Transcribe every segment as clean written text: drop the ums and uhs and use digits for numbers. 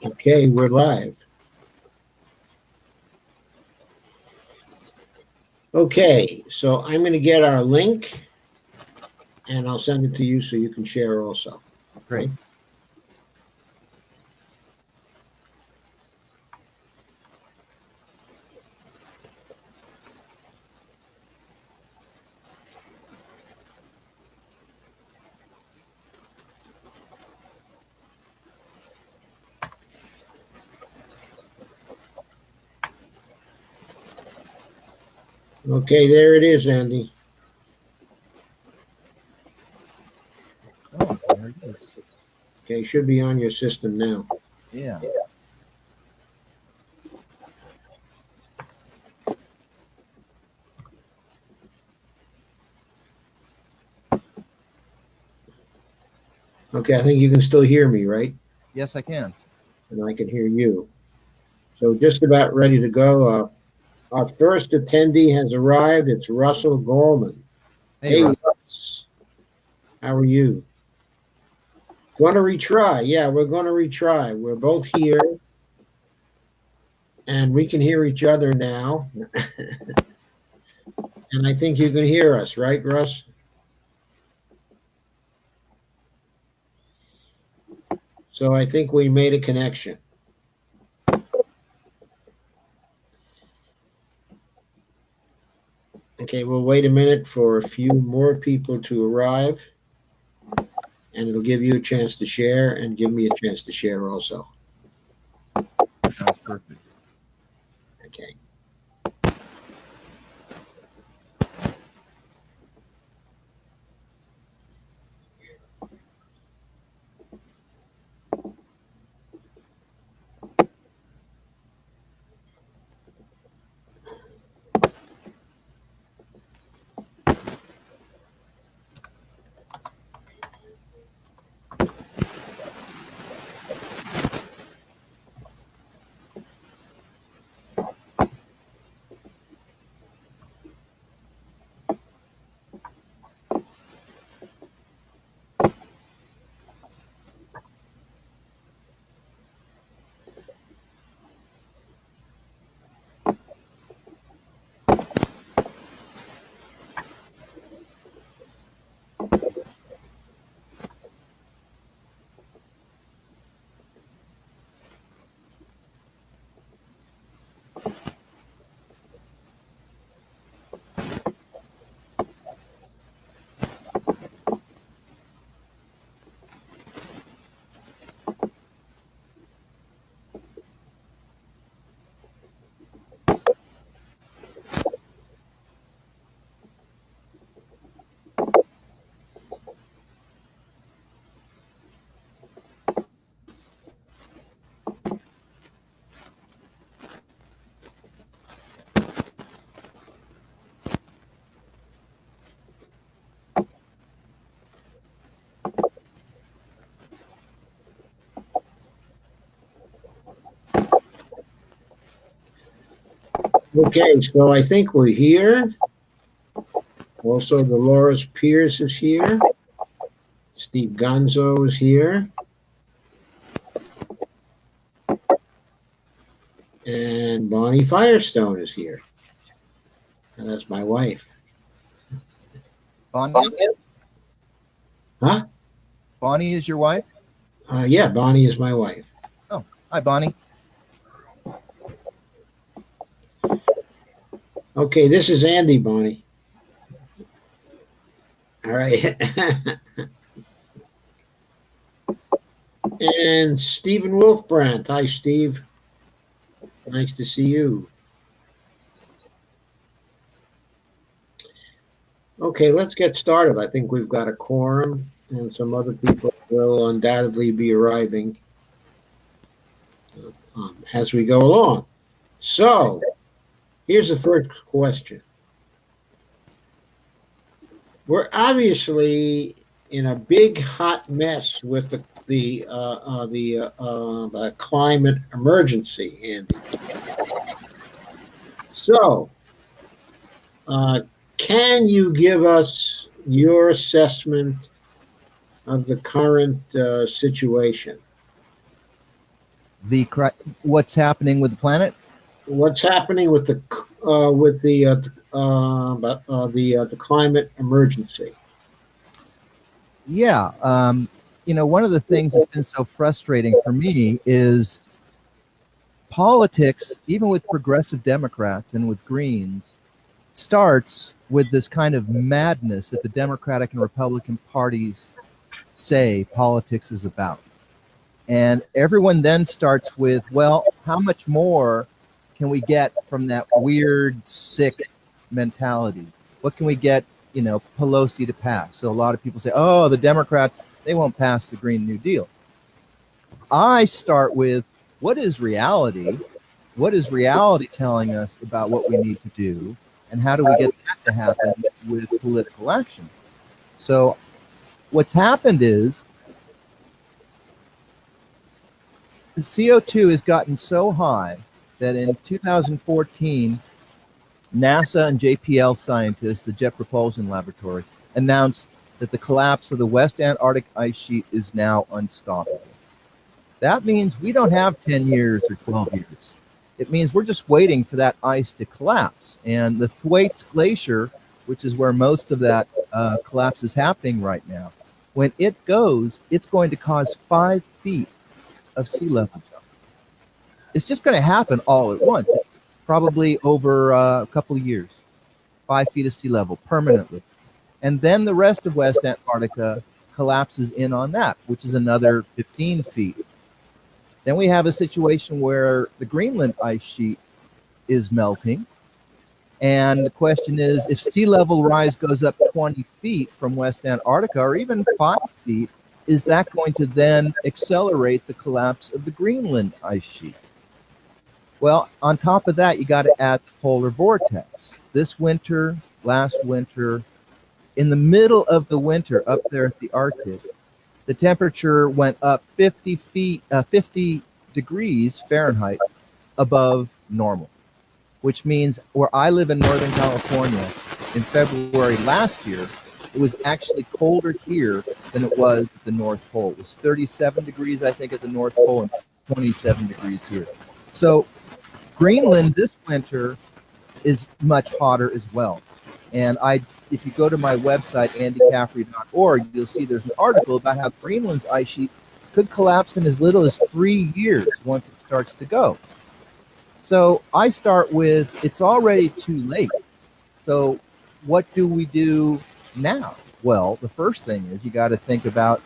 Okay, we're live. Okay, so I'm going to get our link and I'll send it to you so you can share also. Great. Okay, there it is, Andy. Oh, there it is. Okay, should be on your system now. Yeah. Okay, I think you can still hear me, right? Yes, I can. And I can hear you. So just about ready to go. Our first attendee has arrived. It's Russell Gorman. Hey, Russ. Russ. How are you? Want to retry? Yeah, we're going to retry. We're both here. And we can hear each other now. And I think you can hear us, right, Russ? So I think we made a connection. Okay, we'll wait a minute for a few more people to arrive. And it'll give you a chance to share and give me a chance to share also. That's perfect. Okay. Okay, so I think we're here. Also, Dolores Pierce is here. Steve Gonzo is here. And Bonnie Firestone is here. And that's my wife. Bonnie is? Huh? Bonnie is your wife? Yeah, Bonnie is my wife. Oh, hi, Bonnie. Okay, this is Andy, Bonnie. All right. And Stephen Wolfbrandt. Hi, Steve. Nice to see you. Okay, let's get started. I think we've got a quorum, and some other people will undoubtedly be arriving as we go along. So, here's the first question. We're obviously in a big hot mess with the climate emergency, Andy. So, can you give us your assessment of the current situation? What's happening with the planet? What's happening with the climate emergency? Yeah. One of the things that's been so frustrating for me is politics, even with progressive Democrats and with Greens, starts with this kind of madness that the Democratic and Republican parties say politics is about. And everyone then starts with, well, how much more can we get from that weird, sick mentality? What can we get, Pelosi to pass? So a lot of people say, oh, the Democrats, they won't pass the Green New Deal. I start with, what is reality? What is reality telling us about what we need to do? And how do we get that to happen with political action? So what's happened is the CO2 has gotten so high that in 2014, NASA and JPL scientists, the Jet Propulsion Laboratory, announced that the collapse of the West Antarctic Ice Sheet is now unstoppable. That means we don't have 10 years or 12 years. It means we're just waiting for that ice to collapse. And the Thwaites Glacier, which is where most of that collapse is happening right now, when it goes, it's going to cause 5 feet of sea level jump. It's just going to happen all at once, probably over a couple of years, 5 feet of sea level permanently. And then the rest of West Antarctica collapses in on that, which is another 15 feet. Then we have a situation where the Greenland ice sheet is melting. And the question is, if sea level rise goes up 20 feet from West Antarctica, or even 5 feet, is that going to then accelerate the collapse of the Greenland ice sheet? Well, on top of that, you got to add the polar vortex. This winter, last winter, in the middle of the winter up there at the Arctic, the temperature went up 50 degrees Fahrenheit above normal, which means where I live in Northern California in February last year, it was actually colder here than it was at the North Pole. It was 37 degrees, I think, at the North Pole and 27 degrees here. So Greenland this winter is much hotter as well. And if you go to my website, andycaffrey.org, you'll see there's an article about how Greenland's ice sheet could collapse in as little as 3 years once it starts to go. So I start with, it's already too late. So what do we do now? Well, the first thing is you got to think about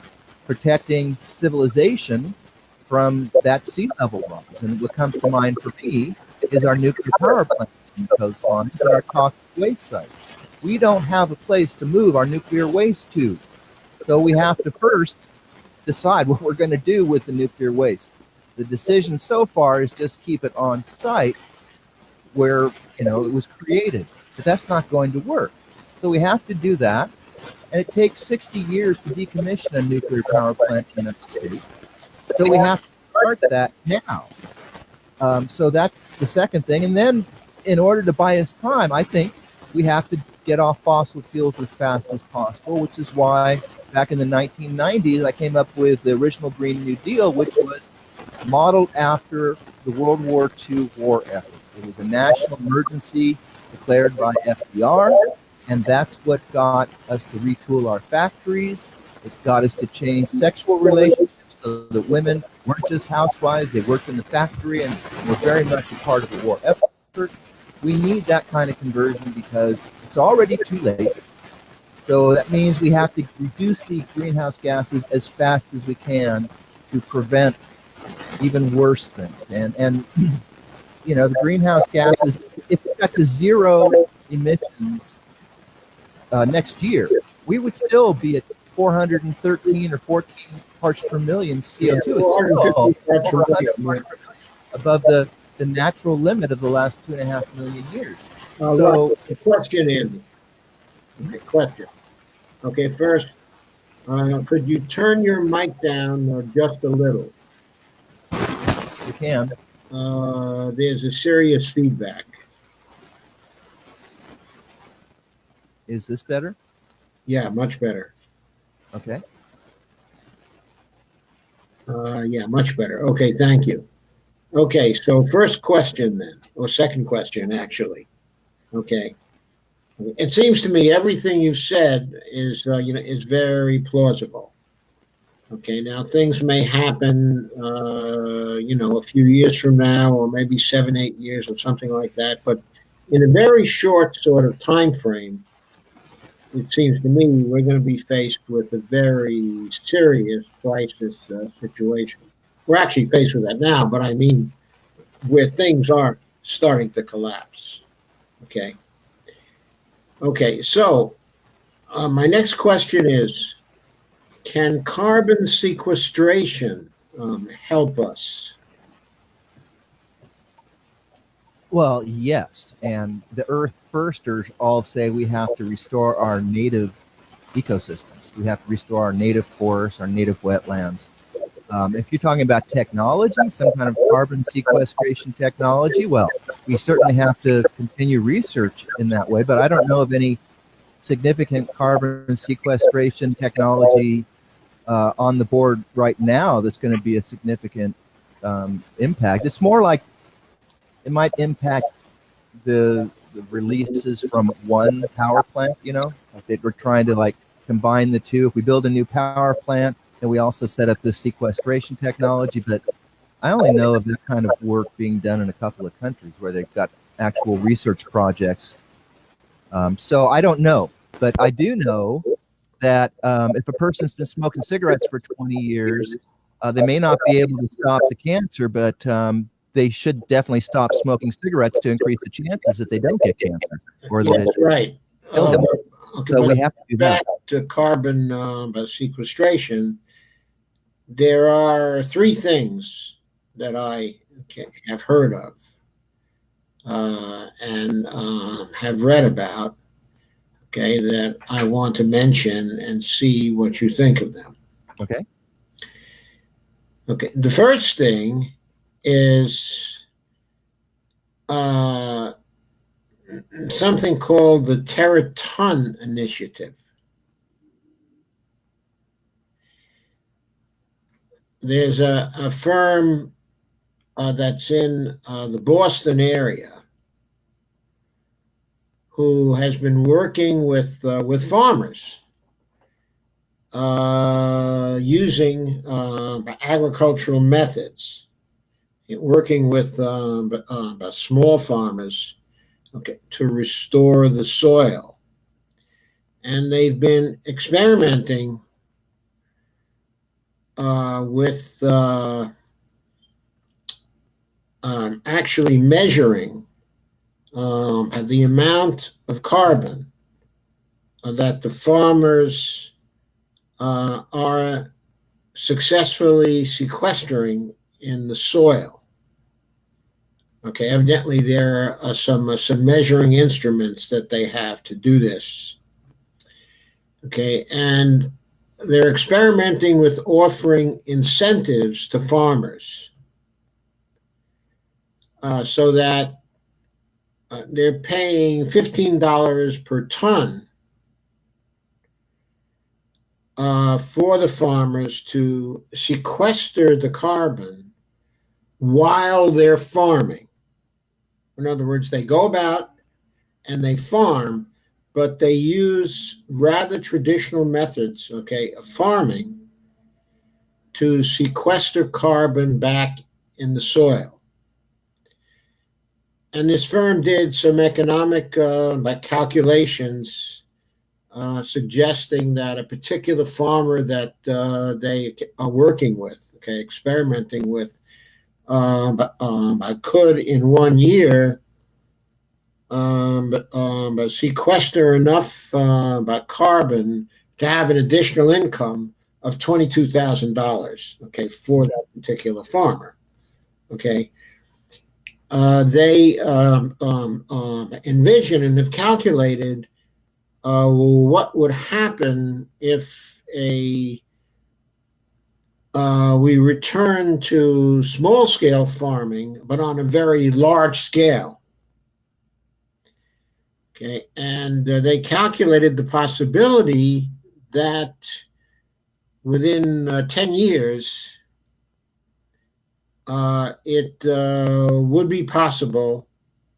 protecting civilization from that sea level rise. And what comes to mind for me is our nuclear power plants in the coastlines and our toxic waste sites. We don't have a place to move our nuclear waste to. So we have to first decide what we're going to do with the nuclear waste. The decision so far is just keep it on site where it was created. But that's not going to work. So we have to do that. And it takes 60 years to decommission a nuclear power plant in the United States. So we have to start that now. So that's the second thing. And then in order to buy us time, I think we have to get off fossil fuels as fast as possible, which is why back in the 1990s, I came up with the original Green New Deal, which was modeled after the World War II war effort. It was a national emergency declared by FDR, and that's what got us to retool our factories. It got us to change sexual relationships so that women weren't just housewives, they worked in the factory and were very much a part of the war effort. We need that kind of conversion because it's already too late. So that means we have to reduce the greenhouse gases as fast as we can to prevent even worse things. And the greenhouse gases, if we got to zero emissions next year, we would still be at 413 or 14 parts per million CO2. It's still above the natural limit of the last 2.5 million years. So, a question, Andy. Okay, question. Okay, first, could you turn your mic down just a little? You can. There's a serious feedback. Is this better? Yeah, much better. Okay. Yeah, much better. Okay, thank you. Okay, so first question then, or second question actually. Okay, it seems to me everything you've said is is very plausible. Okay, now things may happen, a few years from now, or maybe 7, 8 years, or something like that. But in a very short sort of time frame, it seems to me we're going to be faced with a very serious crisis situation. We're actually faced with that now, but I mean where things are starting to collapse. Okay. Okay. So my next question is: can carbon sequestration help us? Well, yes, and the Earth Firsters all say we have to restore our native ecosystems. We have to restore our native forests, our native wetlands. If you're talking about technology, some kind of carbon sequestration technology, well, we certainly have to continue research in that way, but I don't know of any significant carbon sequestration technology on the board right now that's going to be a significant impact. It's more like it might impact the releases from one power plant, like they were trying to like combine the two. If we build a new power plant, then we also set up this sequestration technology. But I only know of that kind of work being done in a couple of countries where they've got actual research projects. So I don't know, but I do know that if a person's been smoking cigarettes for 20 years, they may not be able to stop the cancer, but they should definitely stop smoking cigarettes to increase the chances that they don't get cancer or that Yes, right. kill them. Okay, So but we have to do that. back to carbon sequestration, there are three things that I have heard of and have read about, okay, that I want to mention and see what you think of them. Okay. Okay, the first thing is uh, something called the Tera Ton Initiative. There's a firm that's in the Boston area who has been working with farmers using agricultural methods, working with small farmers, okay, to restore the soil. And they've been experimenting with actually measuring the amount of carbon that the farmers are successfully sequestering in the soil. Okay, evidently there are some measuring instruments that they have to do this. Okay, and they're experimenting with offering incentives to farmers so that they're paying $15 per ton for the farmers to sequester the carbon while they're farming. In other words, they go about and they farm, but they use rather traditional methods, okay, of farming to sequester carbon back in the soil. And this firm did some economic calculations suggesting that a particular farmer that they are working with, okay, experimenting with, could in 1 year sequester enough carbon to have an additional income of $22,000, okay, for that particular farmer. Okay, they envision and have calculated what would happen if we return to small scale farming, but on a very large scale. Okay, and they calculated the possibility that within 10 years, it would be possible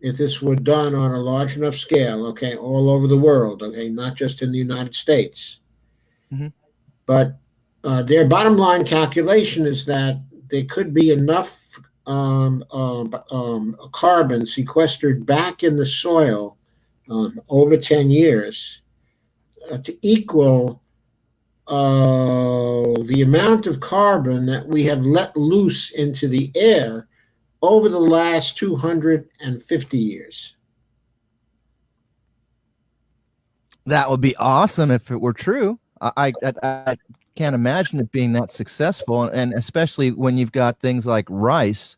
if this were done on a large enough scale, okay, all over the world, okay, not just in the United States. Mm-hmm. But their bottom line calculation is that there could be enough carbon sequestered back in the soil over 10 years to equal the amount of carbon that we have let loose into the air over the last 250 years. That would be awesome if it were true. I can't imagine it being that successful, and especially when you've got things like rice,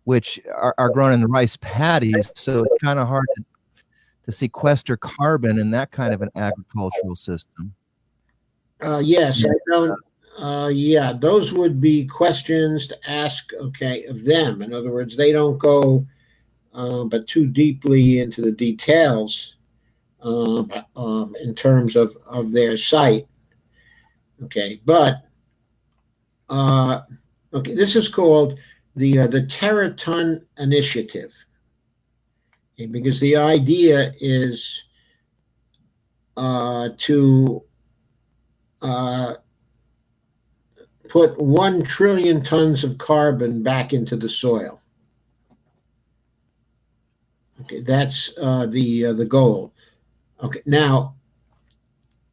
which are grown in the rice paddies, so it's kind of hard to sequester carbon in that kind of an agricultural system. Yes, I don't. Yeah, those would be questions to ask, okay, of them. In other words, they don't go but too deeply into the details in terms of their site. Okay, but okay, this is called the Tera Ton Initiative, okay, because the idea is to put 1 trillion tons of carbon back into the soil. Okay, that's the goal. Okay, now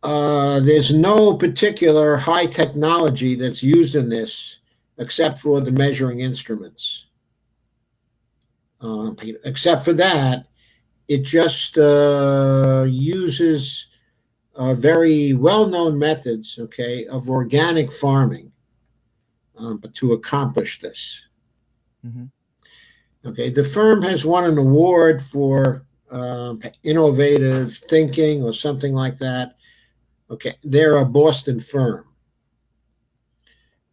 there's no particular high technology that's used in this except for the measuring instruments. Except for that, it just uses very well-known methods, okay, of organic farming, but to accomplish this. Mm-hmm. Okay, the firm has won an award for innovative thinking or something like that. Okay, they're a Boston firm.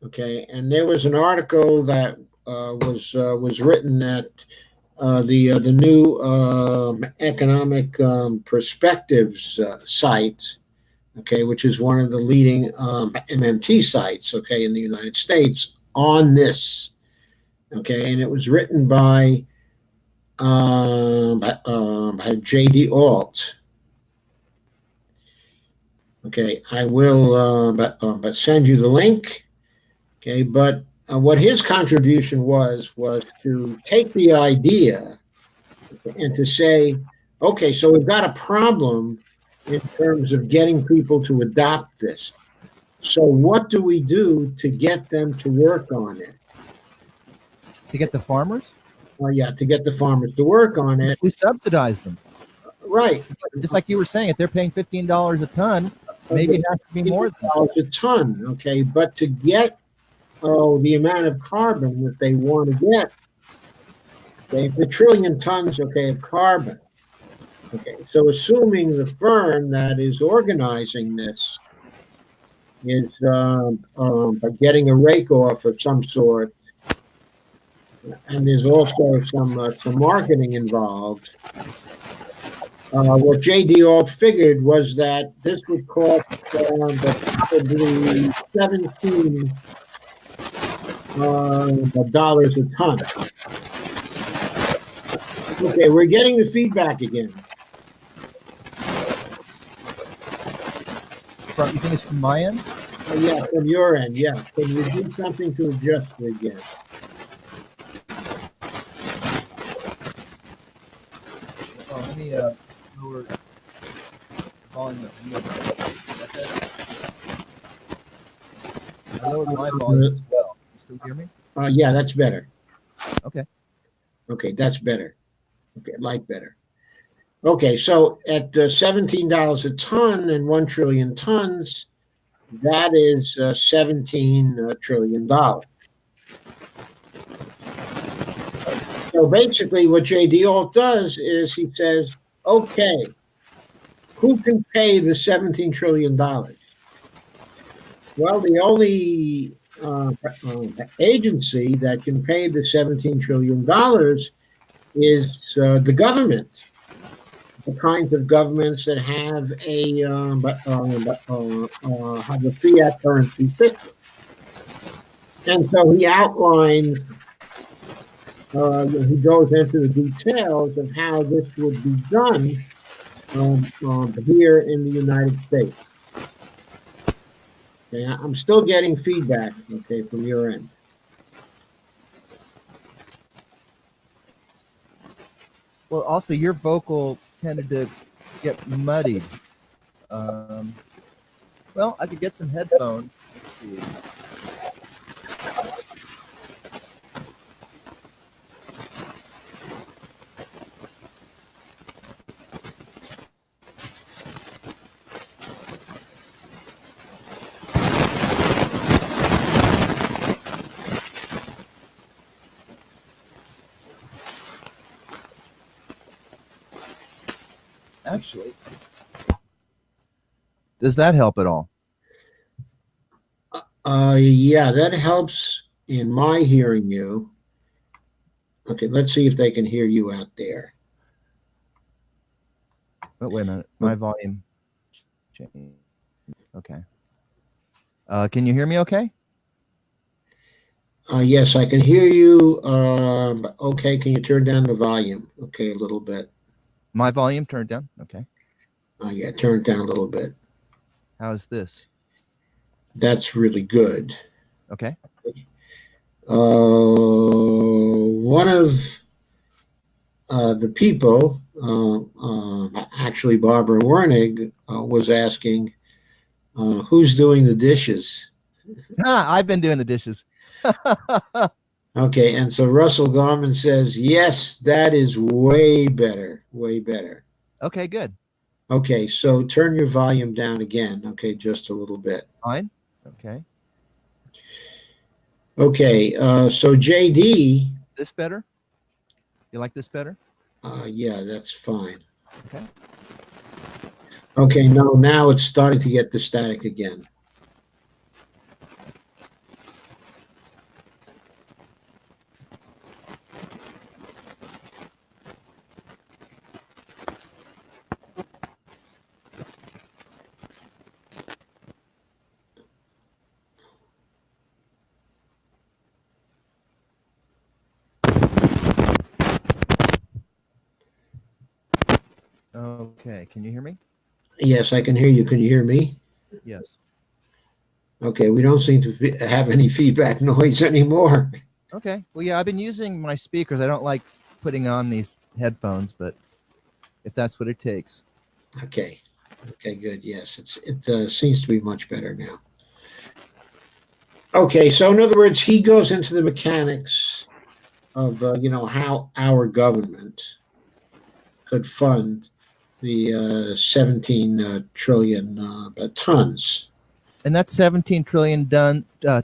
Okay, and there was an article that was written at the new economic perspectives site, okay, which is one of the leading MMT sites, okay, in the United States on this, okay, and it was written by J.D. Alt. Okay, I will but send you the link. Okay, but what his contribution was to take the idea and to say, okay, so we've got a problem in terms of getting people to adopt this. So what do we do to get them to work on it? To get the farmers? Yeah, to get the farmers to work on it. We subsidize them. Right. Just like you were saying, if they're paying $15 a ton, maybe it has to be more than $15 a ton, okay? But to get the amount of carbon that they want to get, okay, the trillion tons, okay, of carbon. Okay, so assuming the firm that is organizing this is getting a rake off of some sort, and there's also some marketing involved. What J.D. Alt figured was that this would cost probably $17 a ton. Okay, we're getting the feedback again. You think it's from my end? Yeah, from your end, yeah. Can you do something to adjust it again? Oh, let me lower volume. I lowered my volume as well. You still hear me? Yeah, that's better. Okay. Okay, that's better. Okay, like better. Okay, so at $17 a ton and 1 trillion tons, that is $17 trillion. So basically what J.D. Alt does is he says, okay, who can pay the $17 trillion? Well, the only agency that can pay the $17 trillion is the government. The kinds of governments that have a fiat currency system. And so he outlines, he goes into the details of how this would be done here in the United States. Okay, I'm still getting feedback, okay, from your end. Well, also your vocal tended to get muddied. Well, I could get some headphones. Let's see. Actually, does that help at all? Yeah, that helps in my hearing you. Okay, let's see if they can hear you out there. Oh, wait a minute. My volume changed. Okay. Can you hear me okay? Yes, I can hear you. Okay, can you turn down the volume? Okay, a little bit. My volume turned down? Okay. Yeah, turn it down a little bit. How is this? That's really good. Okay. One of the people, actually Barbara Wernig, was asking, who's doing the dishes? I've been doing the dishes. Okay, and so Russell Gorman says, yes, that is way better, way better. Okay, good. Okay, so turn your volume down again, okay, just a little bit. Fine. Okay. Okay, so JD. Is this better? You like this better? Yeah, that's fine. Okay. Okay, no, now it's starting to get the static again. Okay, can you hear me? Yes, I can hear you. Can you hear me? Yes. Okay, we don't seem to have any feedback noise anymore. Okay. Well, yeah, I've been using my speakers. I don't like putting on these headphones, but if that's what it takes. Okay. Okay, good. Yes, it seems to be much better now. Okay, so in other words, he goes into the mechanics of how our government could fund the 17 trillion tons. And that's 17 trillion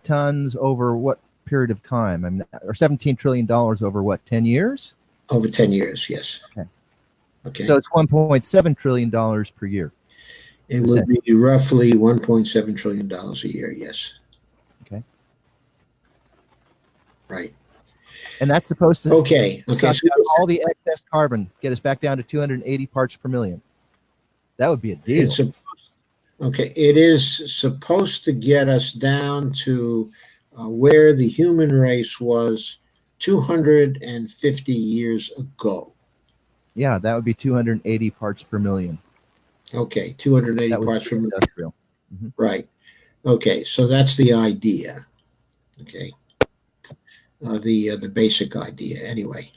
tons over what period of time? I mean, or $17 trillion over what, 10 years? Over 10 years, yes. Okay. Okay. So it's $1.7 trillion per year. It would be roughly $1.7 trillion a year, yes. Okay. Right. And that's supposed to suck so out all the excess carbon, get us back down to 280 parts per million. That would be a deal. It is supposed to get us down to where the human race was 250 years ago. Yeah, that would be 280 parts per million. Okay, 280 parts per million. Industrial. Mm-hmm. Right. Okay, so that's the idea. Okay. The basic idea, anyway.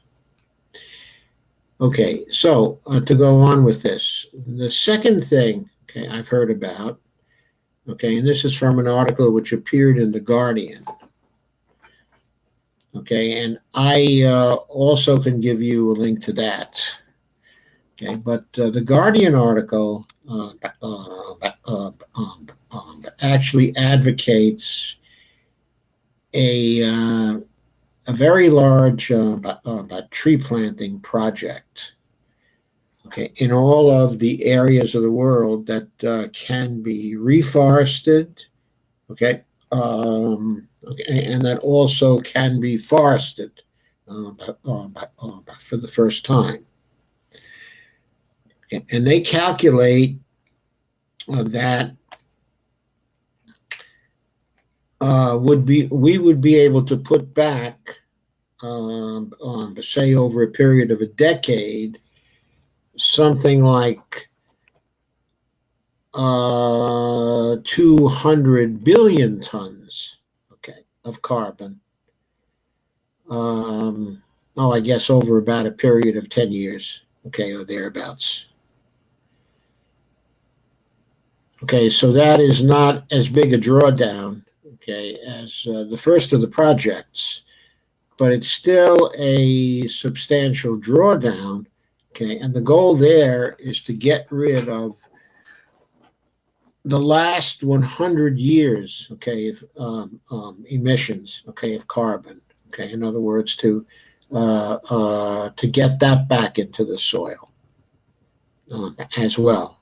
Okay, so to go on with this, the second thing, okay, I've heard about, okay, and this is from an article which appeared in The Guardian. Okay, and I also can give you a link to that. Okay, but the Guardian article actually advocates a very large tree planting project. Okay, in all of the areas of the world that can be reforested. Okay, and that also can be forested for the first time. Okay. And they calculate that we would be able to put back, say, over a period of a decade, something like 200 billion tons, okay, of carbon. I guess over about a period of 10 years, okay, or thereabouts. Okay, so that is not as big a drawdown, okay, as the first of the projects, but it's still a substantial drawdown, okay, and the goal there is to get rid of the last 100 years, okay, of emissions, okay, of carbon, okay, in other words, to get that back into the soil as well.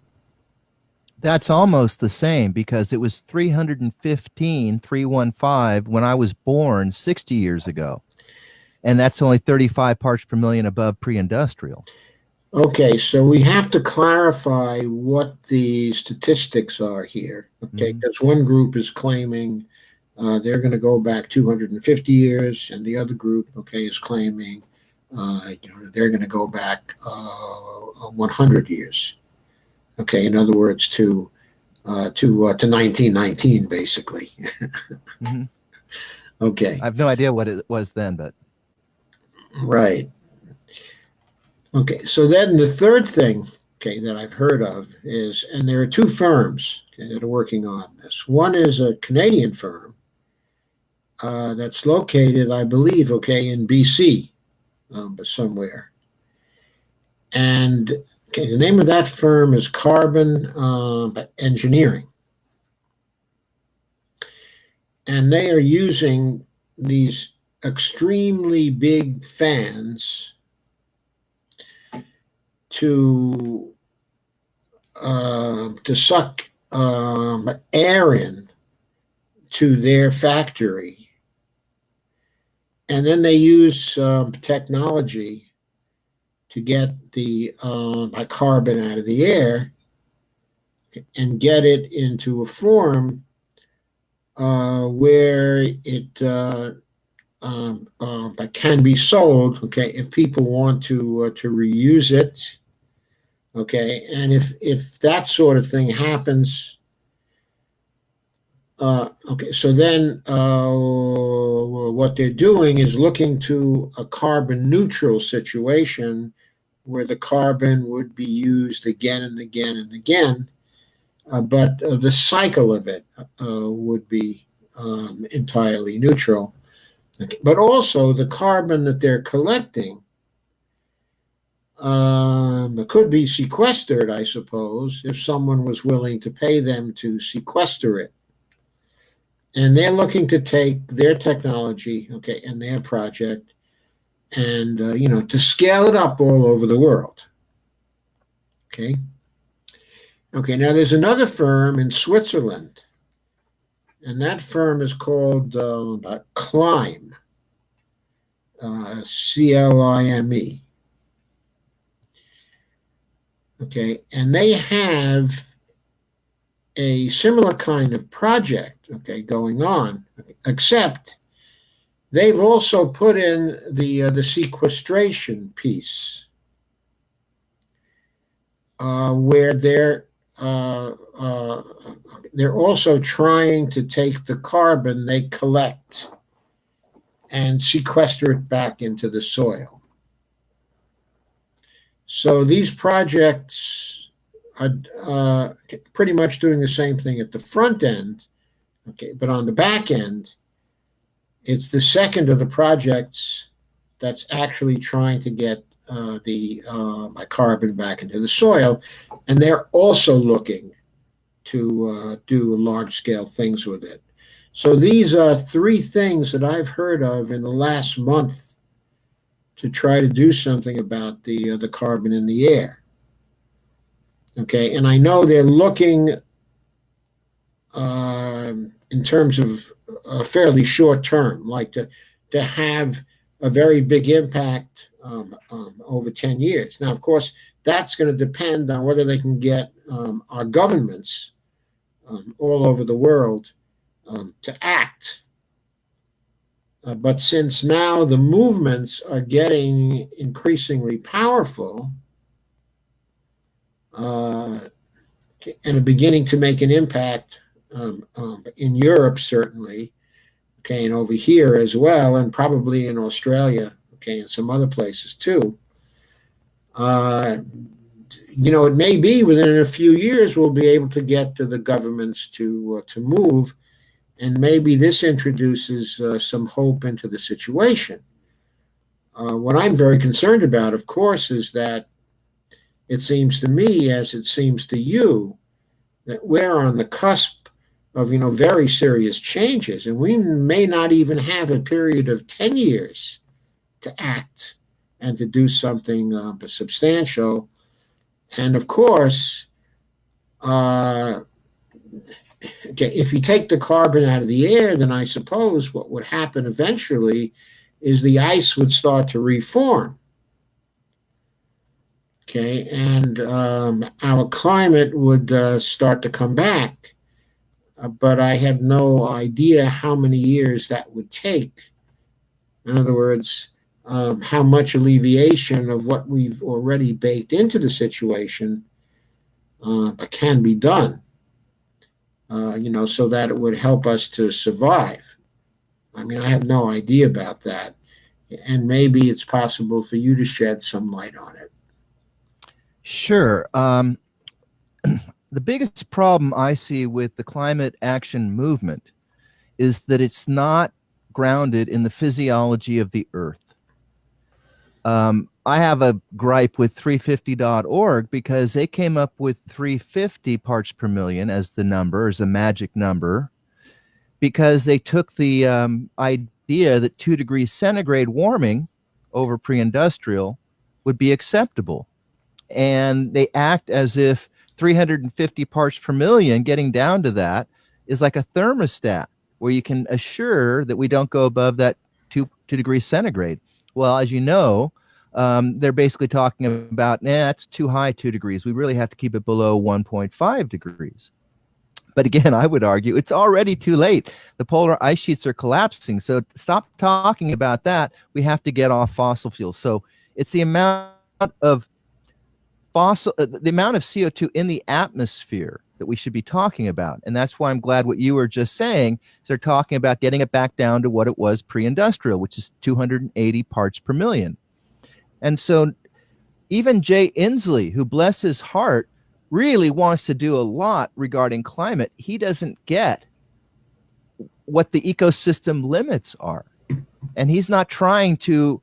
That's almost the same, because it was 315 when I was born 60 years ago. And that's only 35 parts per million above pre-industrial. Okay, so we have to clarify what the statistics are here, okay, because one group is claiming they're going to go back 250 years, and the other group, okay, is claiming they're going to go back 100 years. Okay, in other words, to 1919, basically. Okay. I have no idea what it was then, but right. Okay, so then the third thing, okay, that I've heard of is, and there are two firms, okay, that are working on this. One is a Canadian firm that's located, I believe, okay, in BC, but somewhere. And okay, the name of that firm is Carbon Engineering. And they are using these extremely big fans to suck air in to their factory. And then they use technology to get the carbon out of the air and get it into a form where it can be sold, okay, if people want to reuse it, okay, and if that sort of thing happens, okay, so then what they're doing is looking to a carbon neutral situation where the carbon would be used again and again and again, but the cycle of it would be entirely neutral. Okay. But also the carbon that they're collecting could be sequestered, I suppose, if someone was willing to pay them to sequester it. And they're looking to take their technology, okay, and their project, and to scale it up all over the world. Okay. Okay. Now there's another firm in Switzerland, and that firm is called Climb, CLIME. Okay, and they have a similar kind of project, okay, going on, except they've also put in the sequestration piece, where they're also trying to take the carbon they collect and sequester it back into the soil. So these projects are pretty much doing the same thing at the front end, okay, but on the back end, it's the second of the projects that's actually trying to get the carbon back into the soil, and they're also looking to do large-scale things with it. So these are three things that I've heard of in the last month to try to do something about the carbon in the air. Okay, and I know they're looking in terms of a fairly short term, like to have a very big impact over 10 years. Now, of course, that's going to depend on whether they can get our governments all over the world to act. But since now the movements are getting increasingly powerful and are beginning to make an impact in Europe, certainly, okay, and over here as well, and probably in Australia, okay, and some other places too. It may be within a few years we'll be able to get to the governments to move, and maybe this introduces some hope into the situation. What I'm very concerned about, of course, is that it seems to me, as it seems to you, that we're on the cusp of very serious changes, and we may not even have a period of 10 years to act and to do something substantial. And of course, if you take the carbon out of the air, then I suppose what would happen eventually is the ice would start to reform. Okay, and our climate would start to come back. But I have no idea how many years that would take. In other words, how much alleviation of what we've already baked into the situation can be done, so that it would help us to survive. I mean, I have no idea about that. And maybe it's possible for you to shed some light on it. Sure. The biggest problem I see with the climate action movement is that it's not grounded in the physiology of the earth. I have a gripe with 350.org because they came up with 350 parts per million as the number, as a magic number, because they took the idea that 2 degrees centigrade warming over pre-industrial would be acceptable. And they act as if 350 parts per million, getting down to that, is like a thermostat where you can assure that we don't go above that 2 degrees centigrade. Well, as you know, they're basically talking about, that's too high, 2 degrees. We really have to keep it below 1.5 degrees. But again, I would argue it's already too late. The polar ice sheets are collapsing. So stop talking about that. We have to get off fossil fuels. So it's the amount of the amount of CO2 in the atmosphere that we should be talking about. And that's why I'm glad what you were just saying. So they're talking about getting it back down to what it was pre-industrial, which is 280 parts per million. And so even Jay Inslee, who bless his heart, really wants to do a lot regarding climate. He doesn't get what the ecosystem limits are. And he's not trying to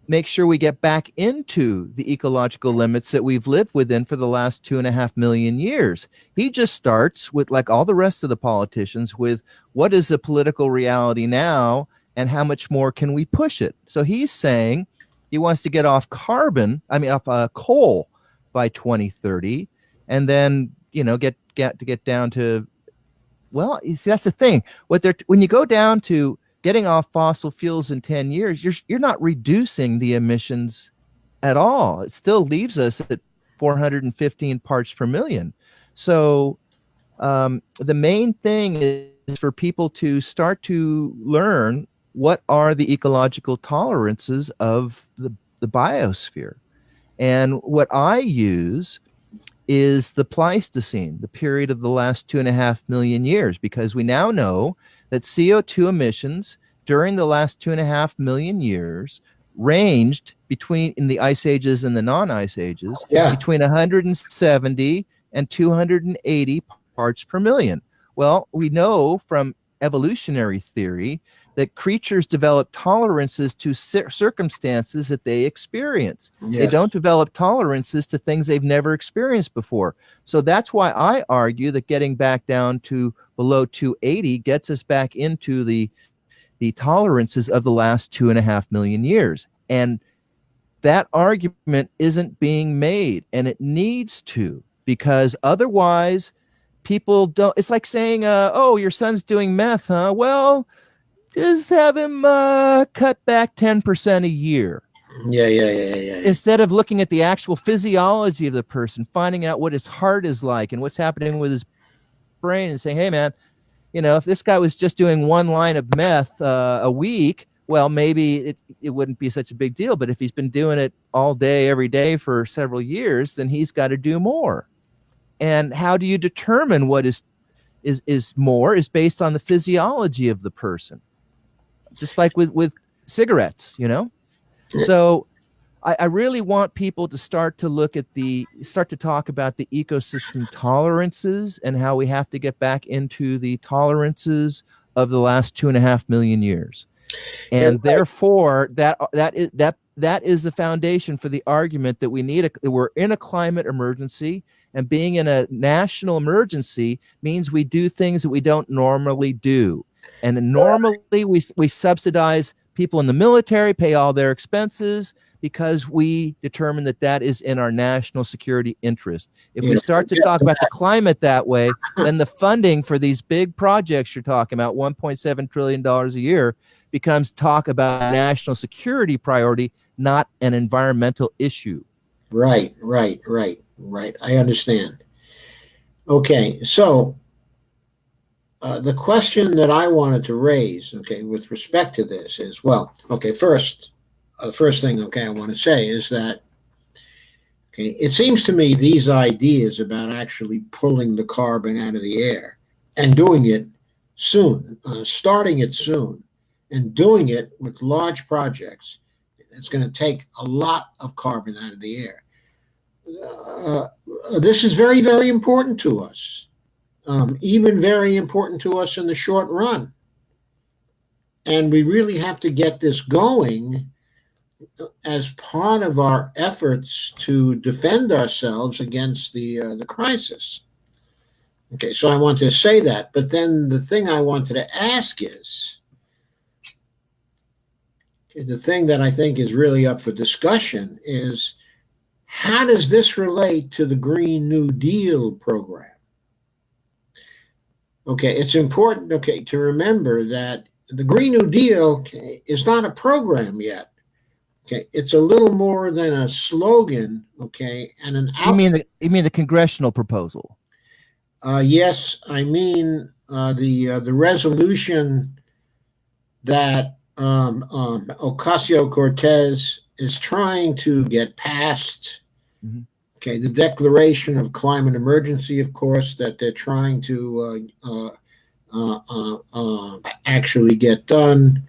make sure we get back into the ecological limits that we've lived within for the last 2.5 million years. He just starts with, like all the rest of the politicians, with what is the political reality now and how much more can we push it? So he's saying he wants to get off off coal by 2030, and then get down to, well, you see, that's the thing. When you go down to getting off fossil fuels in 10 years, you're not reducing the emissions at all. It still leaves us at 415 parts per million. So the main thing is for people to start to learn what are the ecological tolerances of the biosphere. And what I use is the Pleistocene, the period of the last 2.5 million years, because we now know that CO2 emissions during the last 2.5 million years ranged between, in the ice ages and the non-ice ages, between 170 and 280 parts per million. Well, we know from evolutionary theory that creatures develop tolerances to circumstances that they experience. Yes. They don't develop tolerances to things they've never experienced before. So that's why I argue that getting back down to below 280 gets us back into the tolerances of the last 2.5 million years. And that argument isn't being made, and it needs to, because otherwise people don't. It's like saying, oh, your son's doing meth, huh? Well, just have him cut back 10% a year. Yeah. Instead of looking at the actual physiology of the person, finding out what his heart is like and what's happening with his brain, and saying, hey, man, if this guy was just doing one line of meth a week, well, maybe it wouldn't be such a big deal. But if he's been doing it all day, every day for several years, then he's got to do more. And how do you determine what is more is based on the physiology of the person, just like with cigarettes, So I really want people to start to talk about the ecosystem tolerances and how we have to get back into the tolerances of the last 2.5 million years. And therefore that is the foundation for the argument that we're in a climate emergency, and being in a national emergency means we do things that we don't normally do. And normally we subsidize people in the military, pay all their expenses, because we determine that is in our national security interest. If we start to talk about the climate that way, then the funding for these big projects you're talking about, $1.7 trillion a year, becomes talk about a national security priority, not an environmental issue. Right. I understand. Okay, so the question that I wanted to raise, with respect to this is, first, the first thing, I want to say is that, it seems to me these ideas about actually pulling the carbon out of the air and doing it soon, starting it soon, and doing it with large projects, it's going to take a lot of carbon out of the air. This is very, very important to us, even very important to us in the short run. And we really have to get this going as part of our efforts to defend ourselves against the crisis. Okay, so I want to say that. But then the thing I wanted to ask is, the thing that I think is really up for discussion is, how does this relate to the Green New Deal program? It's important, to remember that the Green New Deal is not a program yet. It's a little more than a slogan, and an You mean the congressional proposal? Yes, I mean the resolution that Ocasio-Cortez is trying to get passed. Mm-hmm. The declaration of climate emergency, of course, that they're trying to actually get done.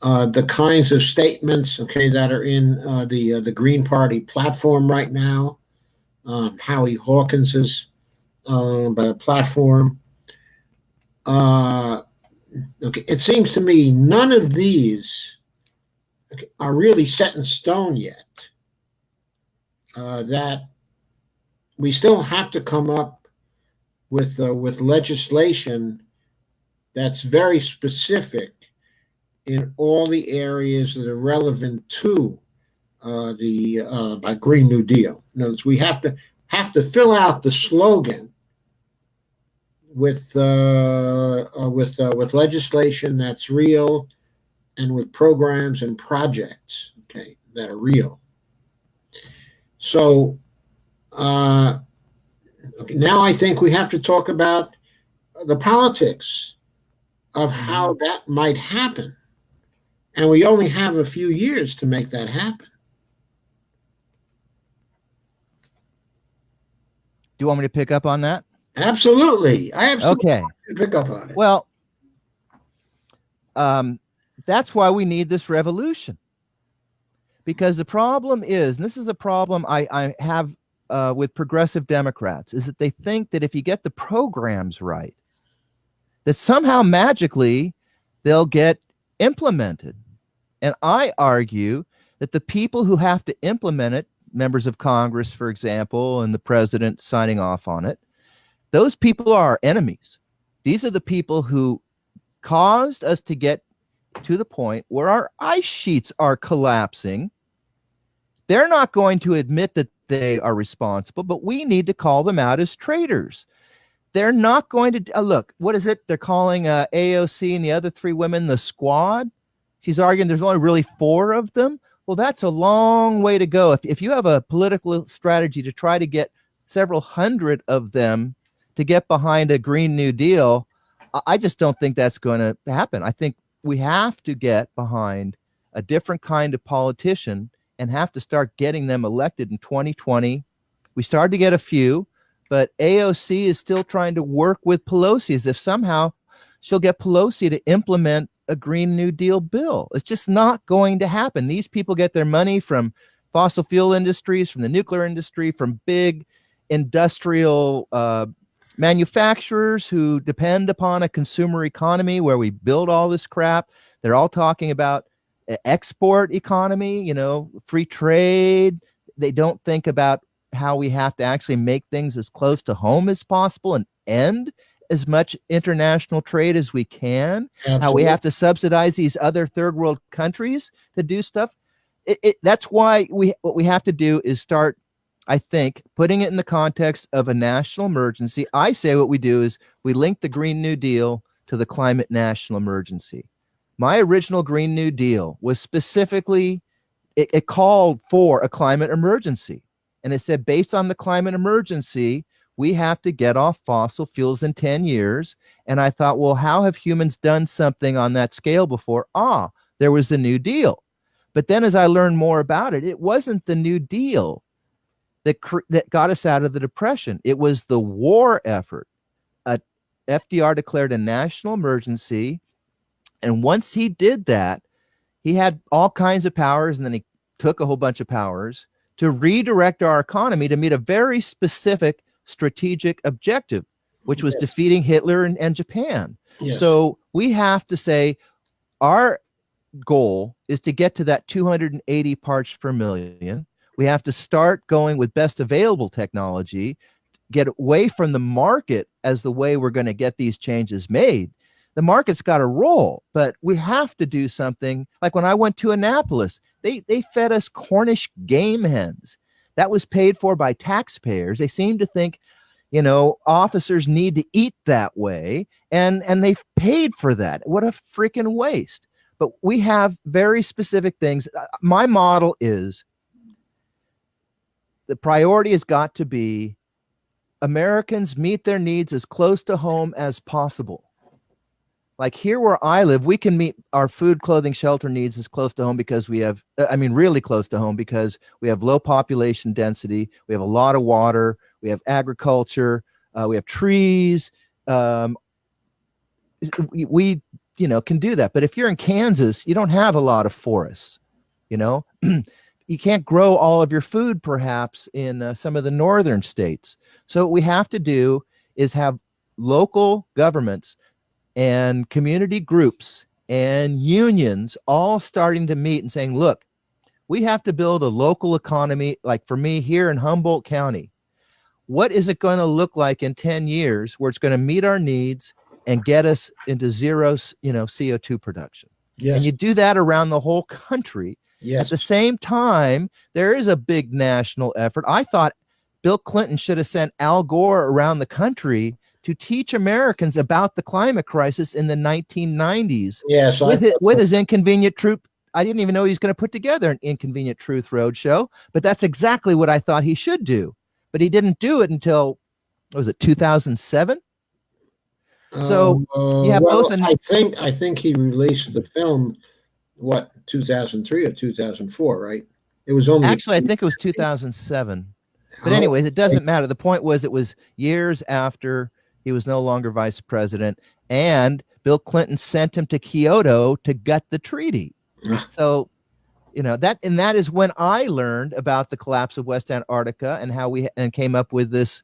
The kinds of statements, that are in the Green Party platform right now, Howie Hawkins's platform. It seems to me none of these are really set in stone yet. That we still have to come up with legislation that's very specific in all the areas that are relevant to the Green New Deal. In other words, we have to fill out the slogan with legislation that's real, and with programs and projects, that are real. So now I think we have to talk about the politics of how that might happen. And we only have a few years to make that happen. Do you want me to pick up on that? Absolutely. I absolutely want to pick up on it. Well, that's why we need this revolution. Because the problem is, and this is a problem I have with progressive Democrats, is that they think that if you get the programs right, that somehow magically they'll get implemented. And I argue that the people who have to implement it, members of Congress, for example, and the president signing off on it, those people are our enemies. These are the people who caused us to get to the point where our ice sheets are collapsing. They're not going to admit that they are responsible, but we need to call them out as traitors. They're not going to look. What is it? They're calling AOC and the other three women the squad. She's arguing there's only really 4 of them. Well, that's a long way to go. If you have a political strategy to try to get several hundred of them to get behind a Green New Deal, I just don't think that's going to happen. I think we have to get behind a different kind of politician and have to start getting them elected in 2020. We started to get a few, but AOC is still trying to work with Pelosi as if somehow she'll get Pelosi to implement a Green New Deal bill. It's just not going to happen. These people get their money from fossil fuel industries, from the nuclear industry, from big industrial manufacturers who depend upon a consumer economy where we build all this crap. They're all talking about export economy, you know, free trade. They don't think about how we have to actually make things as close to home as possible and end as much international trade as we can. Absolutely. How we have to subsidize these other third world countries to do stuff. That's why what we have to do is start, I think, putting it in the context of a national emergency. I say what we do is we link the Green New Deal to the climate national emergency. My original Green New Deal was specifically, it called for a climate emergency. And it said, based on the climate emergency, we have to get off fossil fuels in 10 years. And I thought, well, how have humans done something on that scale before? There was a New Deal. But then as I learned more about it, it wasn't the New Deal that got us out of the Depression. It was the war effort. FDR declared a national emergency. And once he did that, he had all kinds of powers, and then he took a whole bunch of powers to redirect our economy to meet a very specific strategic objective, which was defeating Hitler and Japan. Yes. So we have to say our goal is to get to that 280 parts per million. We have to start going with best available technology, get away from the market as the way we're going to get these changes made. The market's got to roll, but we have to do something. Like when I went to Annapolis, they fed us Cornish game hens. That was paid for by taxpayers. They seem to think, you know, officers need to eat that way, and they've paid for that. What a freaking waste. But we have very specific things. My model is the priority has got to be Americans meet their needs as close to home as possible. Like here where I live, we can meet our food, clothing, shelter needs as close to home because we have, really close to home because we have low population density. We have a lot of water. We have agriculture. We have trees. We can do that. But if you're in Kansas, you don't have a lot of forests, you can't grow all of your food perhaps in some of the northern states. So what we have to do is have local governments and community groups and unions all starting to meet and saying, look, we have to build a local economy. Like for me here in Humboldt County, what is it going to look like in 10 years where it's going to meet our needs and get us into zero, CO2 production? Yes. And you do that around the whole country. Yes. At the same time, there is a big national effort. I thought Bill Clinton should have sent Al Gore around the country to teach Americans about the climate crisis in the 1990s. Yes, with his Inconvenient Truth. I didn't even know he was going to put together an Inconvenient Truth roadshow, but that's exactly what I thought he should do. But he didn't do it until, what was it, 2007? So you have both. I think he released the film, 2003 or 2004, right? It was only actually, I think it was 2007. But anyways, it doesn't matter. The point was it was years after he was no longer vice president, and Bill Clinton sent him to Kyoto to gut the treaty. So, that is when I learned about the collapse of West Antarctica and how we came up with this,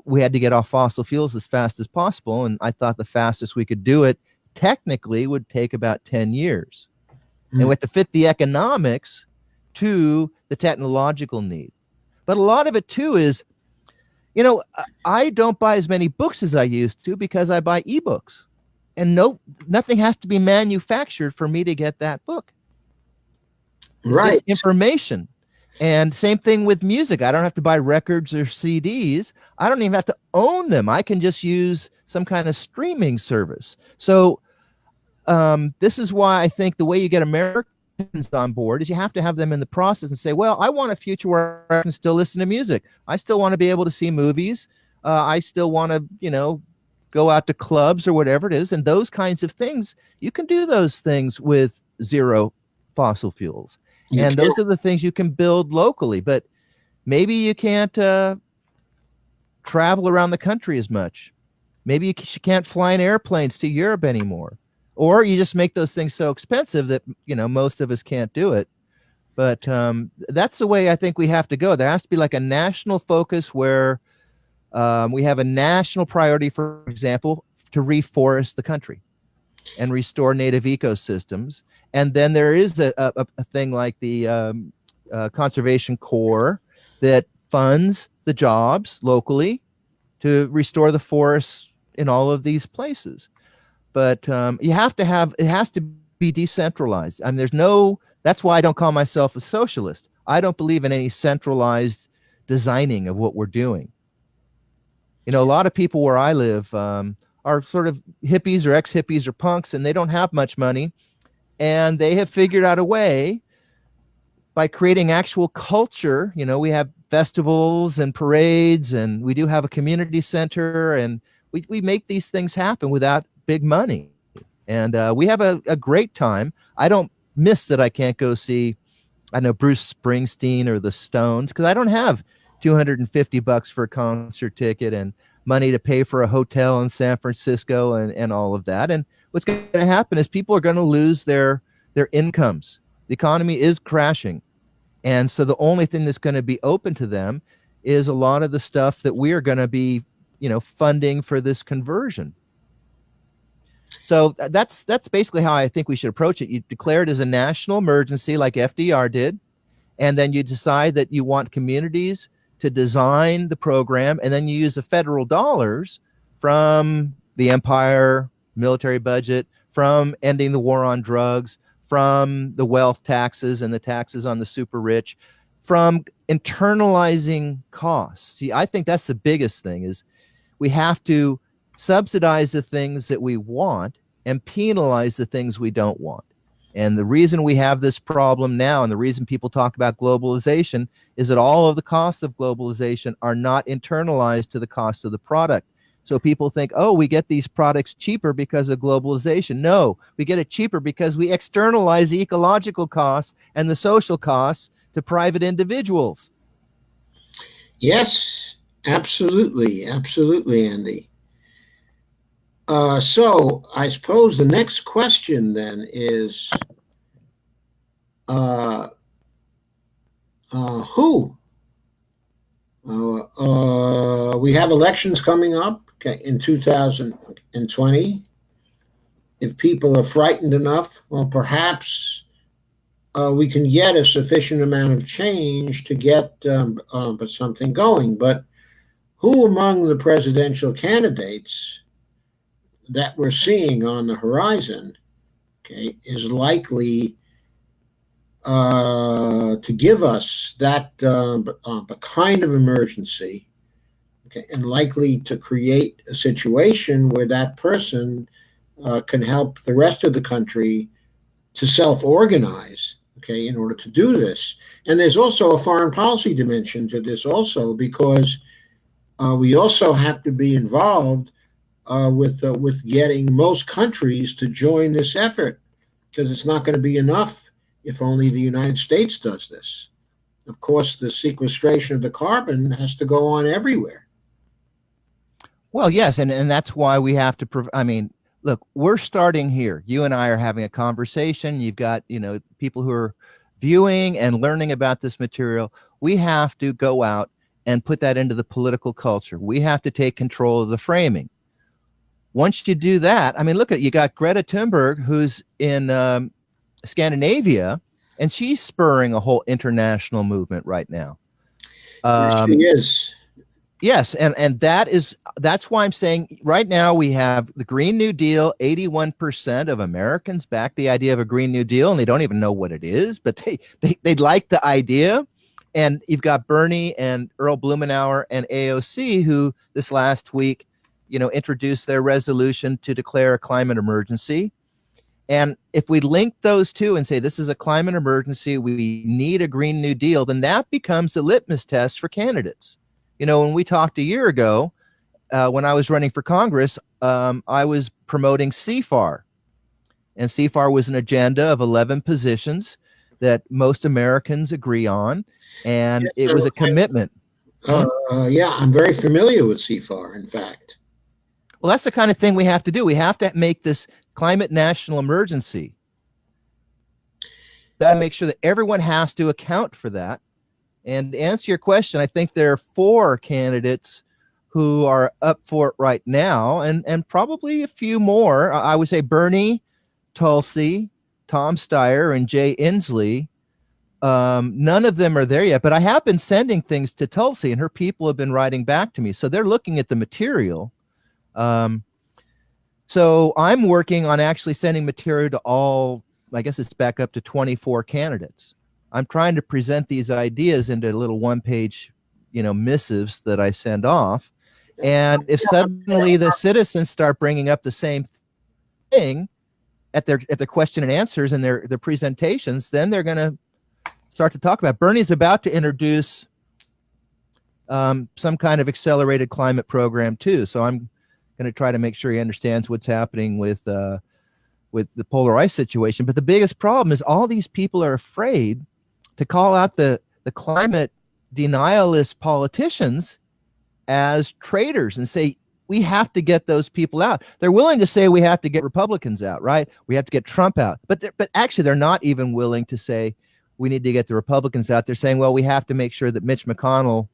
we had to get off fossil fuels as fast as possible. And I thought the fastest we could do it technically would take about 10 years. And we had to fit the economics to the technological need. But a lot of it too is, I don't buy as many books as I used to because I buy ebooks, and nothing has to be manufactured for me to get that book. It's right. Just information. And same thing with music. I don't have to buy records or CDs. I don't even have to own them. I can just use some kind of streaming service. So this is why I think the way you get Americans on board is you have to have them in the process and say, well, I want a future where I can still listen to music. I still want to be able to see movies. I still want to, go out to clubs or whatever it is, and those kinds of things. You can do those things with zero fossil fuels. And those are the things you can build locally. But maybe you can't travel around the country as much. Maybe you can't fly in airplanes to Europe anymore. Or you just make those things so expensive that, most of us can't do it. But that's the way I think we have to go. There has to be like a national focus where we have a national priority, for example, to reforest the country and restore native ecosystems. And then there is a thing like the Conservation Corps that funds the jobs locally to restore the forests in all of these places. But it has to be decentralized. I mean, that's why I don't call myself a socialist. I don't believe in any centralized designing of what we're doing. A lot of people where I live are sort of hippies or ex-hippies or punks, and they don't have much money. And they have figured out a way by creating actual culture. We have festivals and parades, and we do have a community center, and we make these things happen without big money. And we have a great time. I don't miss that I can't go see, I know, Bruce Springsteen or the Stones, because I don't have $250 for a concert ticket and money to pay for a hotel in San Francisco and all of that. And what's going to happen is people are going to lose their incomes. The economy is crashing. And so the only thing that's going to be open to them is a lot of the stuff that we are going to be, funding for this conversion. So that's basically how I think we should approach it. You declare it as a national emergency like FDR did, and then you decide that you want communities to design the program, and then you use the federal dollars from the empire military budget, from ending the war on drugs, from the wealth taxes and the taxes on the super rich, from internalizing costs. See, I think that's the biggest thing, is we have to subsidize the things that we want and penalize the things we don't want. And the reason we have this problem now, and the reason people talk about globalization, is that all of the costs of globalization are not internalized to the cost of the product. So people think, oh, we get these products cheaper because of globalization. No, we get it cheaper because we externalize the ecological costs and the social costs to private individuals. Yes, absolutely. Absolutely, Andy. So I suppose the next question then is, who? We have elections coming up in 2020. If people are frightened enough, well, perhaps we can get a sufficient amount of change to get something going. But who among the presidential candidates that we're seeing on the horizon, is likely to give us that the kind of emergency, and likely to create a situation where that person can help the rest of the country to self-organize, in order to do this. And there's also a foreign policy dimension to this also, because we also have to be involved with getting most countries to join this effort, because it's not going to be enough if only the United States does this. Of course, the sequestration of the carbon has to go on everywhere. Well, yes, and that's why we have to. Look, we're starting here. You and I are having a conversation. You've got, people who are viewing and learning about this material. We have to go out and put that into the political culture. We have to take control of the framing. Once you do that, look you got Greta Thunberg, who's in Scandinavia, and she's spurring a whole international movement right now. She is. Yes, and that's why I'm saying right now we have the Green New Deal. 81% of Americans back the idea of a Green New Deal, and they don't even know what it is, but they like the idea. And you've got Bernie and Earl Blumenauer and AOC, who this last week, introduced their resolution to declare a climate emergency. And if we link those two and say this is a climate emergency, we need a Green New Deal, then that becomes a litmus test for candidates. When we talked a year ago, when I was running for Congress, I was promoting CFAR. And CFAR was an agenda of 11 positions that most Americans agree on. And Yes, it was a commitment. Yeah, I'm very familiar with CFAR, in fact. Well, that's the kind of thing we have to do. We have to make this climate national emergency. That make sure that everyone has to account for that. And to answer your question, I think there are 4 candidates who are up for it right now, and probably a few more. I would say Bernie, Tulsi, Tom Steyer, and Jay Inslee. None of them are there yet, but I have been sending things to Tulsi, and her people have been writing back to me. So they're looking at the material. So I'm working on actually sending material to all, I guess it's back up to 24 candidates. I'm trying to present these ideas into little one-page, missives that I send off. And if suddenly the citizens start bringing up the same thing at their question and answers and their presentations, then they're going to start to talk about. Bernie's about to introduce some kind of accelerated climate program too. So I'm going to try to make sure he understands what's happening with the polar ice situation. But the biggest problem is all these people are afraid to call out the climate denialist politicians as traitors and say, we have to get those people out. They're willing to say we have to get Republicans out, right? We have to get Trump out. But actually, they're not even willing to say we need to get the Republicans out. They're saying, well, we have to make sure that Mitch McConnell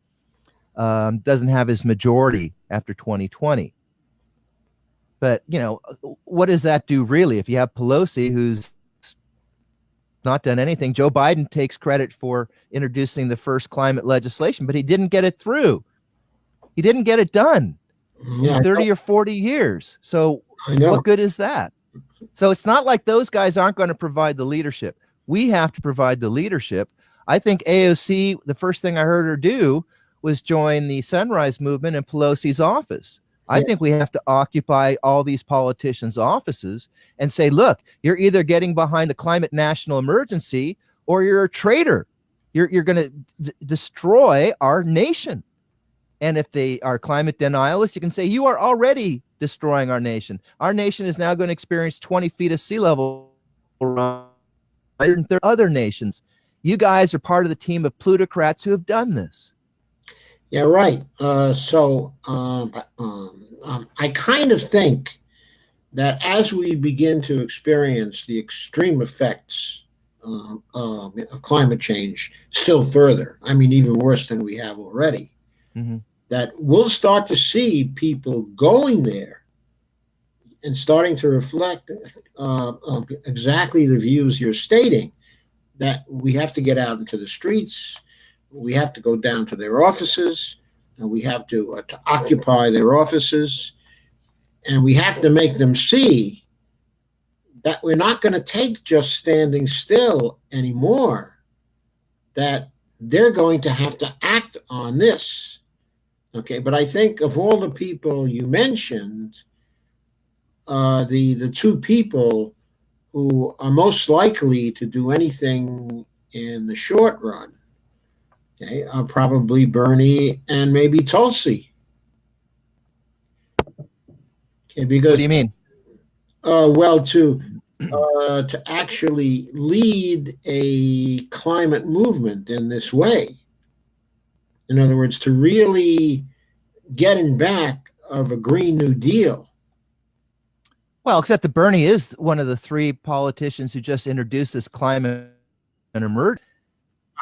doesn't have his majority after 2020. But, what does that do really? If you have Pelosi, who's not done anything, Joe Biden takes credit for introducing the first climate legislation, but he didn't get it through. He didn't get it done in 30 or 40 years. So what good is that? So it's not like those guys aren't going to provide the leadership. We have to provide the leadership. I think AOC, the first thing I heard her do was join the Sunrise Movement in Pelosi's office. I think we have to occupy all these politicians' offices and say, look, you're either getting behind the climate national emergency or you're a traitor. You're going to destroy our nation. And if they are climate denialists, you can say you are already destroying our nation. Our nation is now going to experience 20 feet of sea level rise. There are other nations. You guys are part of the team of plutocrats who have done this. Yeah, right. I kind of think that as we begin to experience the extreme effects of climate change still further, I mean, even worse than we have already, that we'll start to see people going there and starting to reflect exactly the views you're stating, that we have to get out into the streets. We have to go down to their offices, and we have to occupy their offices, and we have to make them see that we're not going to take just standing still anymore, that they're going to have to act on this. Okay, but I think of all the people you mentioned, the 2 people who are most likely to do anything in the short run, okay, are probably Bernie and maybe Tulsi. Okay, because what do you mean? Well, to actually lead a climate movement in this way. In other words, to really getting back of a Green New Deal. Well, except that Bernie is one of the 3 politicians who just introduced this climate and emerged.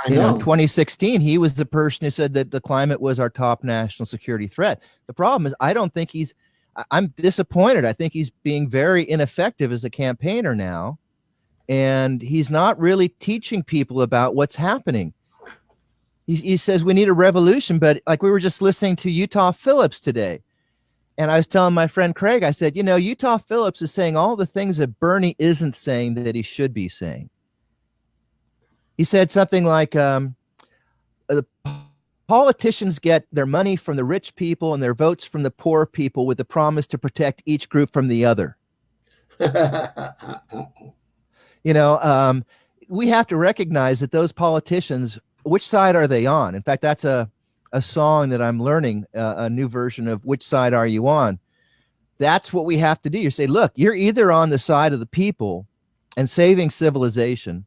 In 2016, he was the person who said that the climate was our top national security threat. The problem is, I don't think I'm disappointed. I think he's being very ineffective as a campaigner now, and he's not really teaching people about what's happening. He says we need a revolution, but like we were just listening to Utah Phillips today, and I was telling my friend Craig, I said, Utah Phillips is saying all the things that Bernie isn't saying that he should be saying. He said something like, the politicians get their money from the rich people and their votes from the poor people with the promise to protect each group from the other. We have to recognize that those politicians, which side are they on? In fact, that's a a song that I'm learning, a new version of Which Side Are You On? That's what we have to do. You say, look, you're either on the side of the people and saving civilization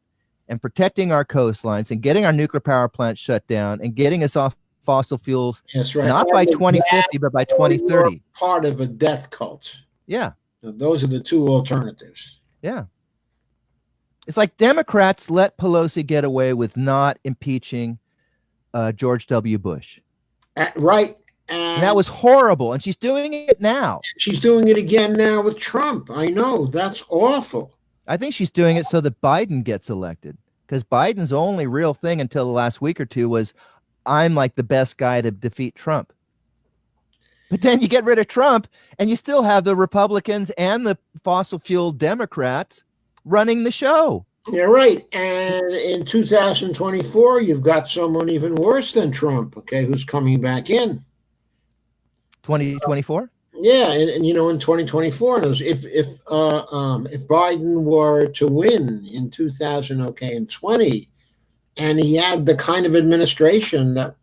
and protecting our coastlines and getting our nuclear power plants shut down and getting us off fossil fuels, That's right. not by 2050, but by 2030. Part of a death cult. Yeah. Those are the two alternatives. Yeah. It's like Democrats let Pelosi get away with not impeaching George W. Bush. Right. And that was horrible. And she's doing it now. She's doing it again now with Trump. I know. That's awful. I think she's doing it so that Biden gets elected, because Biden's only real thing until the last week or two was, I'm like the best guy to defeat Trump. But then you get rid of Trump and you still have the Republicans and the fossil fuel Democrats running the show. Yeah, right. And in 2024, you've got someone even worse than Trump, okay, who's coming back in. 2024? Yeah, and you know, in 2024, if Biden were to win in 2020, and he had the kind of administration that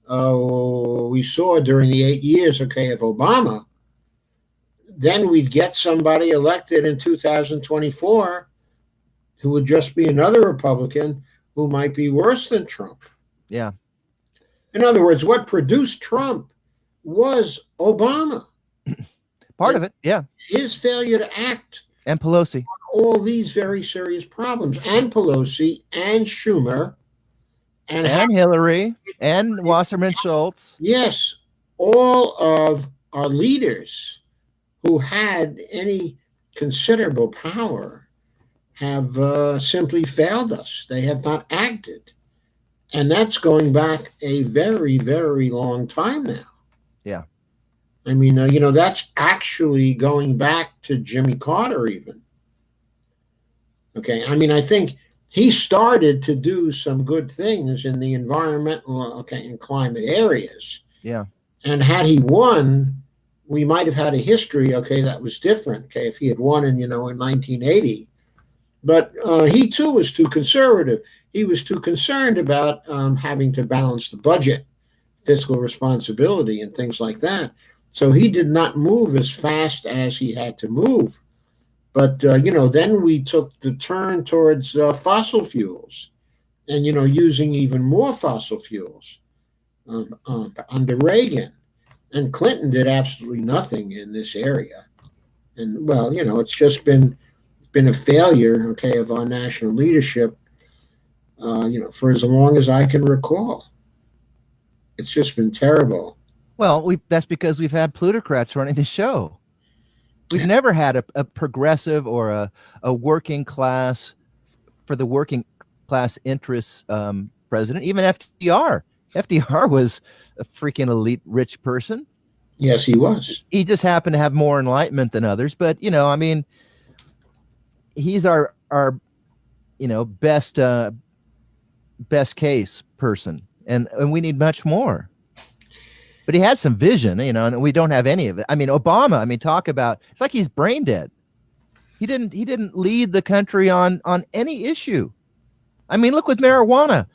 we saw during the 8 years, okay, of Obama, then we'd get somebody elected in 2024 who would just be another Republican who might be worse than Trump. Yeah. In other words, what produced Trump was Obama. Part of it, yeah. His failure to act. And Pelosi. On all these very serious problems. And Pelosi and Schumer. And Hillary and Wasserman Schultz. Yes. All of our leaders who had any considerable power have simply failed us. They have not acted. And that's going back a very, very long time now. Yeah. I mean, you know, that's actually going back to Jimmy Carter even. Okay. I mean, I think he started to do some good things in the environmental, and climate areas. Yeah. And had he won, we might have had a history, that was different, if he had won in 1980. But he, too, was too conservative. He was too concerned about having to balance the budget, fiscal responsibility, and things like that. So he did not move as fast as he had to move. But, then we took the turn towards fossil fuels and, using even more fossil fuels under Reagan. And Clinton did absolutely nothing in this area. And, well, it's just been a failure, of our national leadership, for as long as I can recall. It's just been terrible. Well, that's because we've had plutocrats running the show. We've never had a progressive or a working class, for the working class interests president. Even FDR. FDR was a freaking elite rich person. Yes, he was. He just happened to have more enlightenment than others. But, I mean, he's our best case person. And we need much more. But he had some vision, and we don't have any of it. I mean, Obama, talk about, it's like he's brain dead. He didn't lead the country on any issue. I mean, look with marijuana.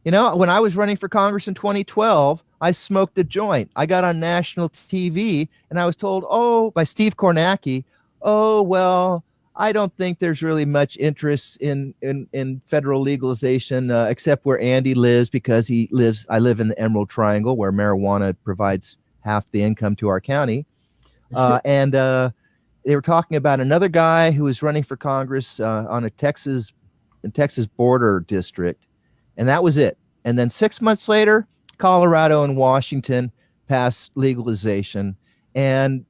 When I was running for Congress in 2012, I smoked a joint. I got on national TV and I was told, by Steve Kornacki, well, I don't think there's really much interest in federal legalization, except where Andy lives, because I live in the Emerald Triangle, where marijuana provides half the income to our county. And they were talking about another guy who was running for Congress on a Texas border district. And that was it. And then 6 months later, Colorado and Washington passed legalization. And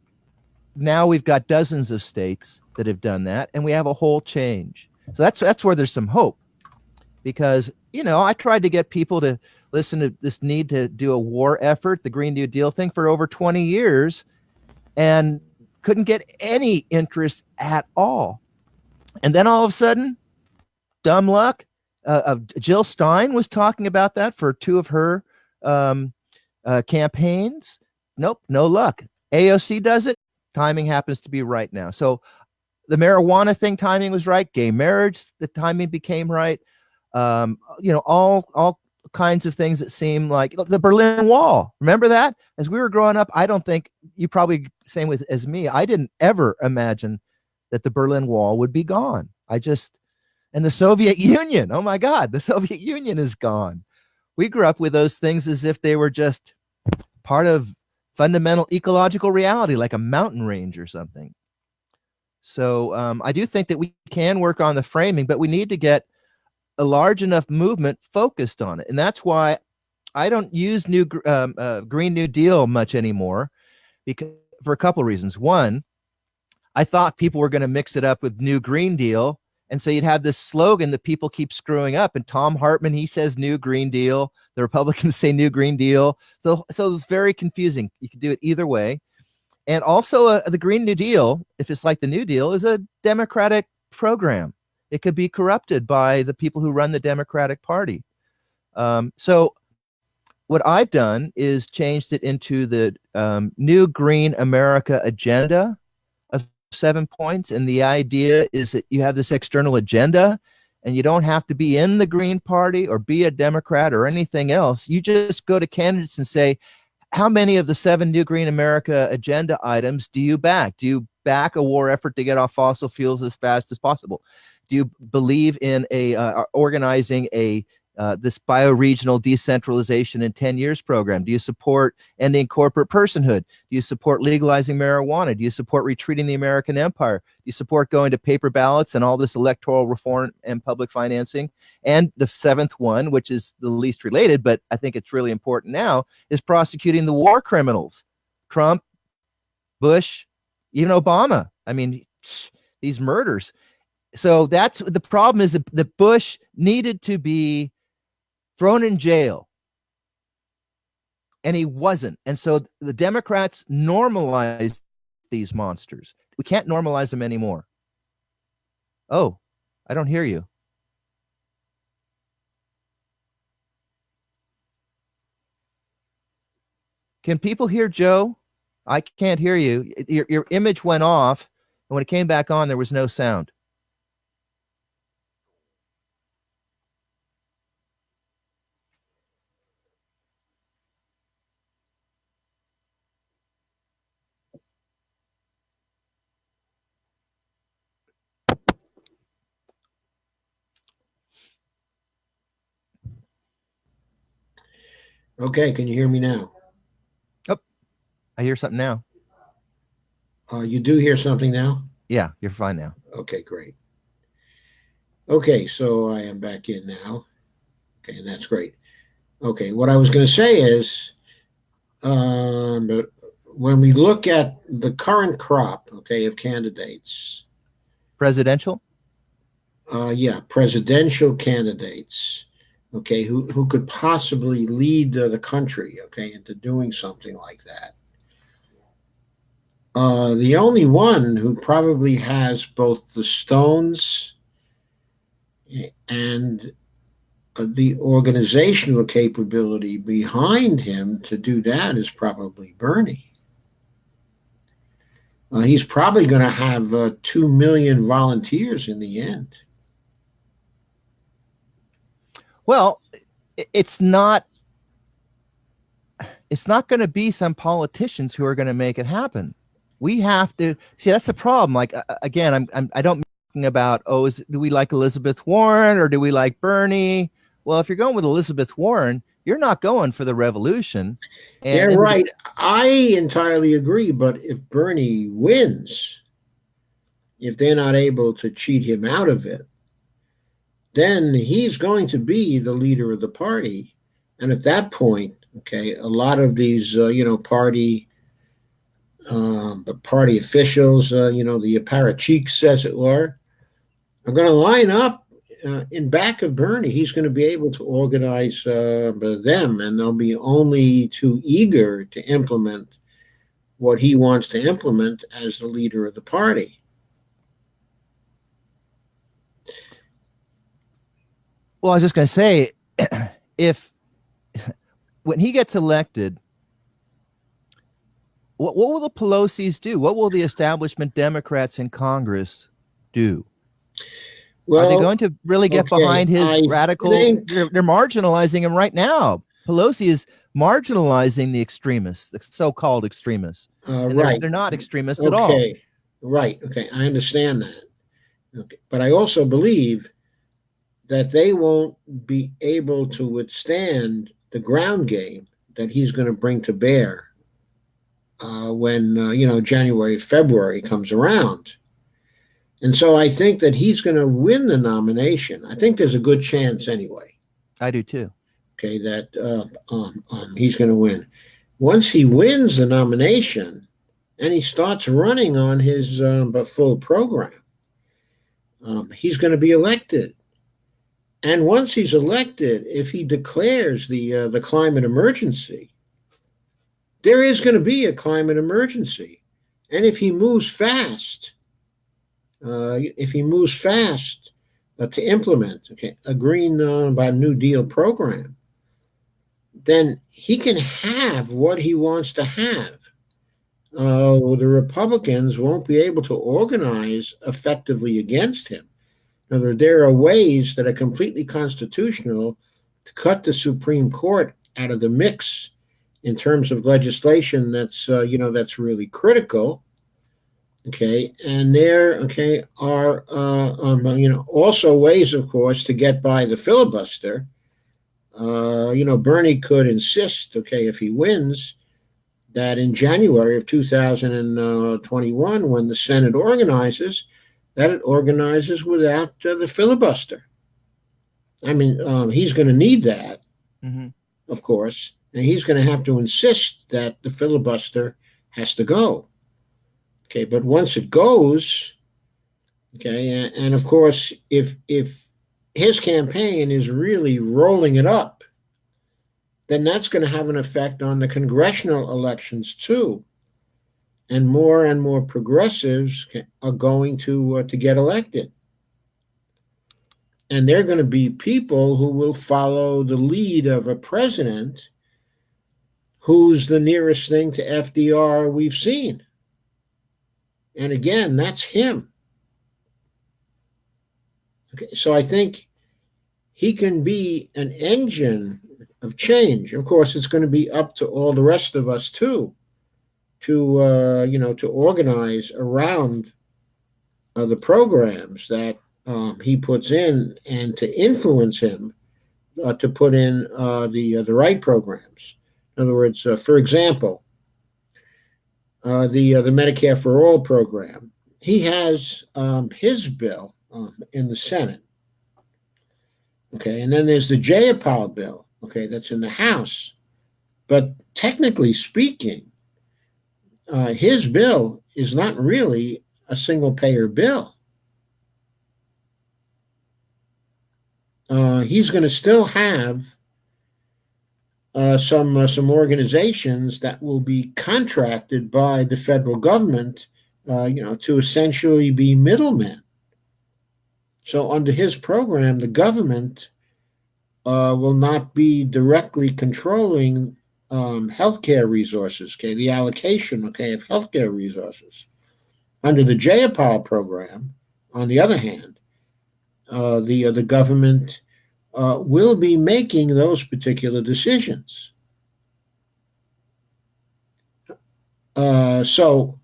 now we've got dozens of states that have done that, and we have a whole change. So that's where there's some hope, because I tried to get people to listen to this need to do a war effort, the Green New Deal thing, for over 20 years, and couldn't get any interest at all. And then all of a sudden, dumb luck, Jill Stein was talking about that for two of her campaigns. Nope, no luck. AOC does it. Timing happens to be right now. So the marijuana thing, timing was right. Gay marriage, the timing became right. All kinds of things that seem like the Berlin Wall. Remember that? As we were growing up, I don't think you probably same with as me. I didn't ever imagine that the Berlin Wall would be gone. And the Soviet Union. Oh my God, the Soviet Union is gone. We grew up with those things as if they were just part of fundamental ecological reality, like a mountain range or something. So I do think that we can work on the framing, but we need to get a large enough movement focused on it. And that's why I don't use Green New Deal much anymore, because for a couple of reasons. One, I thought people were going to mix it up with New Green Deal. And so you'd have this slogan that people keep screwing up. And Tom Hartman, he says New Green Deal. The Republicans say New Green Deal. So it's very confusing. You can do it either way. And also the Green New Deal, if it's like the New Deal, is a Democratic program. It could be corrupted by the people who run the Democratic Party. So what I've done is changed it into the New Green America agenda of 7 points. And the idea is that you have this external agenda and you don't have to be in the Green Party or be a Democrat or anything else. You just go to candidates and say, how many of the 7 New Green America agenda items do you back? Do you back a war effort to get off fossil fuels as fast as possible? Do you believe in organizing this bioregional decentralization in 10 years program? Do you support ending corporate personhood? Do you support legalizing marijuana? Do you support retreating the American empire? Do you support going to paper ballots and all this electoral reform and public financing? And the 7th one, which is the least related, but I think it's really important now, is prosecuting the war criminals. Trump, Bush, even Obama. I mean, these murders. So that's the problem, is that Bush needed to be thrown in jail, and he wasn't. And so the Democrats normalized these monsters. We can't normalize them anymore. Oh, I don't hear you. Can people hear Joe? I can't hear you. Your image went off, and when it came back on, there was no sound. Okay, can you hear me now? Oh, I hear something now. You do hear something now? Yeah, you're fine now. Okay, great. Okay, so I am back in now. Okay, and that's great. Okay, what I was going to say is, when we look at the current crop, okay, of candidates, Presidential? Yeah, presidential candidates, okay, who could possibly lead the country, okay, into doing something like that. The only one who probably has both the stones and the organizational capability behind him to do that is probably Bernie. He's probably going to have 2 million volunteers in the end. Well, it's not going to be some politicians who are going to make it happen. We have to see, that's the problem. Like, again, I don't talking about, do we like Elizabeth Warren or do we like Bernie? Well, if you're going with Elizabeth Warren, you're not going for the revolution. And yeah, right. I entirely agree. But if Bernie wins, if they're not able to cheat him out of it, then he's going to be the leader of the party. And at that point, okay, a lot of these, party officials, the apparatchiks, as it were, are going to line up in back of Bernie. He's going to be able to organize them, and they'll be only too eager to implement what he wants to implement as the leader of the party. Well, I was just going to say, when he gets elected, what will the Pelosi's do? What will the establishment Democrats in Congress do? Are they Well, going to really get okay, behind his I radical? think They're marginalizing him right now. Pelosi is marginalizing the extremists, the so-called extremists, and right. they're not extremists at all. Okay, right. Okay, I understand that. Okay, but I also believe that they won't be able to withstand the ground game that he's going to bring to bear when January, February comes around. And so I think that he's going to win the nomination. I think there's a good chance anyway. I do too. Okay, that he's going to win. Once he wins the nomination and he starts running on his full program, he's going to be elected. And once he's elected, if he declares the climate emergency, there is going to be a climate emergency. And if he moves fast, to implement a green New Deal program, then he can have what he wants to have. The Republicans won't be able to organize effectively against him. In other words, there are ways that are completely constitutional to cut the Supreme Court out of the mix in terms of legislation that's really critical. Okay, and there are also ways, of course, to get by the filibuster. Bernie could insist, if he wins, that in January of 2021, when the Senate organizes, that it organizes without the filibuster. I mean, he's going to need that, of course, and he's going to have to insist that the filibuster has to go. Okay, but once it goes, and of course, if his campaign is really rolling it up, then that's going to have an effect on the congressional elections too. And more progressives are going to get elected. And they're going to be people who will follow the lead of a president who's the nearest thing to FDR we've seen. And again, that's him. Okay, so I think he can be an engine of change. Of course, it's going to be up to all the rest of us too, to organize around the programs that he puts in, and to influence him to put in the right programs. In other words, for example, the Medicare for All program. He has his bill in the Senate. Okay, and then there's the Jayapal bill. Okay, that's in the House. But technically speaking, his bill is not really a single payer bill. He's going to still have some organizations that will be contracted by the federal government, to essentially be middlemen. So under his program, the government will not be directly controlling healthcare resources, the allocation, of healthcare resources. Under the Jayapal program, on the other hand, the government will be making those particular decisions. So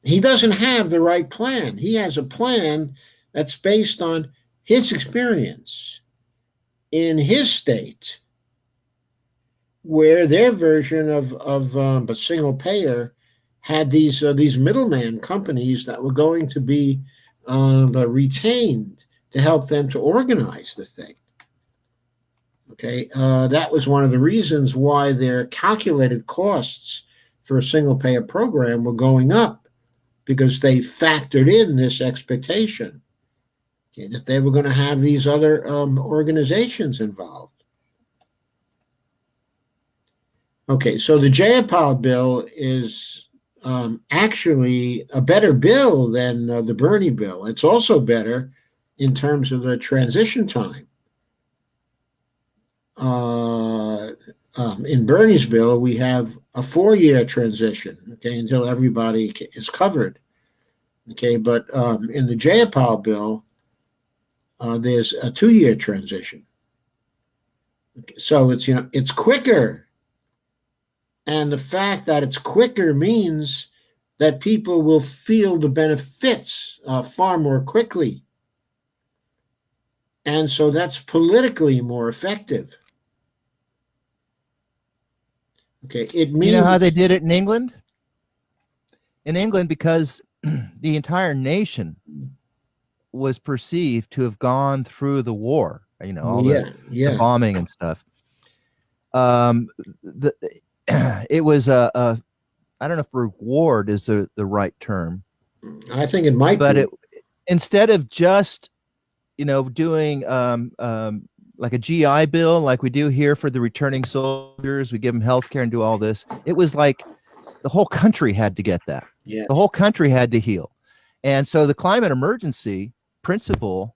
he doesn't have the right plan. He has a plan that's based on his experience in his state, where their version of a single payer had these middleman companies that were going to be retained to help them to organize the thing. Okay, that was one of the reasons why their calculated costs for a single payer program were going up, because they factored in this expectation that they were going to have these other organizations involved. Okay, so the Jayapal bill is actually a better bill than the Bernie bill. It's also better in terms of the transition time. In Bernie's bill, we have a 4-year transition, until everybody is covered. Okay, but in the Jayapal bill, there's a 2-year transition. So it's quicker. And the fact that it's quicker means that people will feel the benefits far more quickly. And so that's politically more effective. Okay, it means... You know how they did it in England? In England, because the entire nation was perceived to have gone through the war, all the bombing and stuff. It was I don't know if reward is the right term. I think it might but be. Instead of just doing like a GI Bill like we do here for the returning soldiers, we give them health care and do all this. It was like the whole country had to get that. Yeah. The whole country had to heal. And so the climate emergency principle,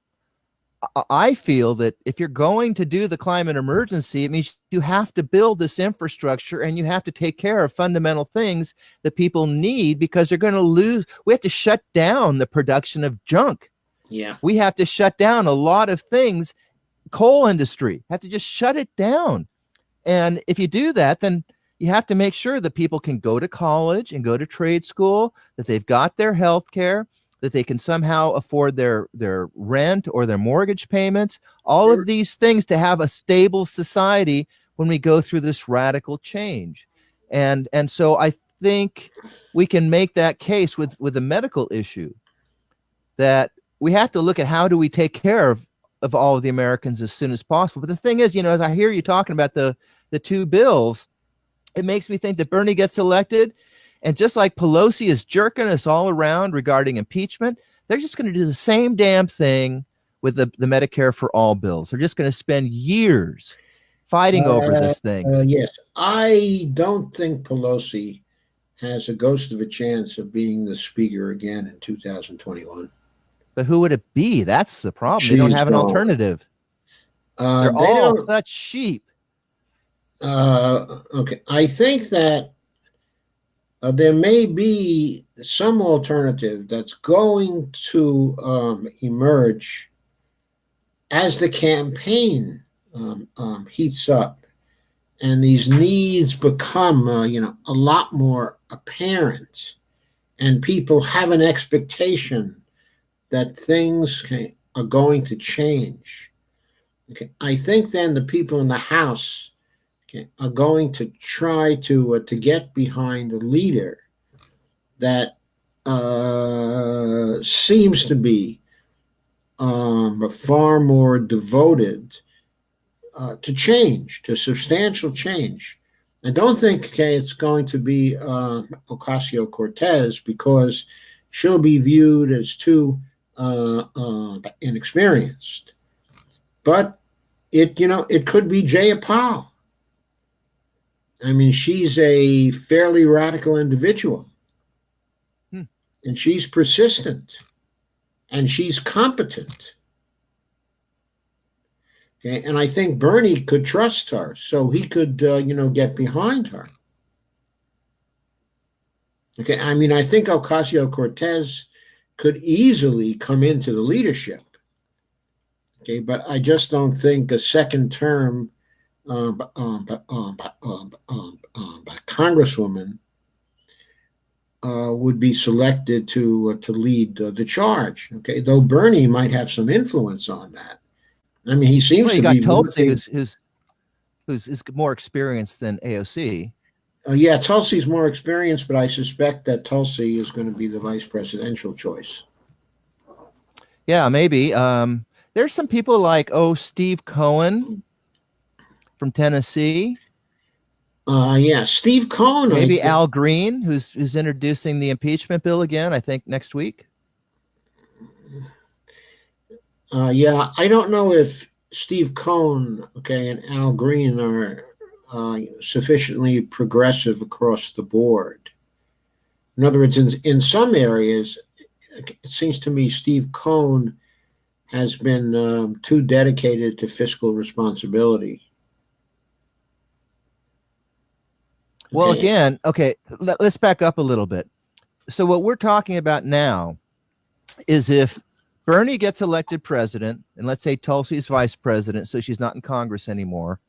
I feel that if you're going to do the climate emergency, it means you have to build this infrastructure and you have to take care of fundamental things that people need, because they're going to lose. We have to shut down the production of junk. Yeah. We have to shut down a lot of things. Coal industry, have to just shut it down. And if you do that, then you have to make sure that people can go to college and go to trade school, that they've got their health care, that they can somehow afford their rent or their mortgage payments, all of these things to have a stable society when we go through this radical change. And so I think we can make that case with a medical issue, that we have to look at how do we take care of all of the Americans as soon as possible. But the thing is, as I hear you talking about the two bills, it makes me think that Bernie gets elected, and just like Pelosi is jerking us all around regarding impeachment, they're just going to do the same damn thing with the Medicare for All bills. They're just going to spend years fighting over this thing. Yes. I don't think Pelosi has a ghost of a chance of being the speaker again in 2021. But who would it be? That's the problem. They don't have an alternative. They're all such sheep. Okay. I think that there may be some alternative that's going to emerge as the campaign heats up and these needs become, a lot more apparent, and people have an expectation that things are going to change. Okay, I think then the people in the House are going to try to get behind a leader that seems to be far more devoted to change, to substantial change. I don't think it's going to be Ocasio-Cortez, because she'll be viewed as too inexperienced. But it could be Jayapal. I mean, she's a fairly radical individual, and she's persistent, and she's competent. Okay, and I think Bernie could trust her, so he could, get behind her. Okay, I mean, I think Ocasio-Cortez could easily come into the leadership. Okay, but I just don't think a second term Congresswoman would be selected to lead the charge. Okay, though Bernie might have some influence on that. I mean, he seems to be. Tulsi, who's more experienced than AOC. Yeah, Tulsi's more experienced, but I suspect that Tulsi is going to be the vice presidential choice. Yeah, maybe. There's some people like Steve Cohen from Tennessee. Yeah, Steve Cohen. Maybe Al Green, who's introducing the impeachment bill again, I think next week. Yeah, I don't know if Steve Cohen, and Al Green are sufficiently progressive across the board. In other words, in some areas, it seems to me Steve Cohen has been too dedicated to fiscal responsibility. Well, again, let's back up a little bit. So what we're talking about now is if Bernie gets elected president, and let's say Tulsi's vice president, so she's not in Congress anymore.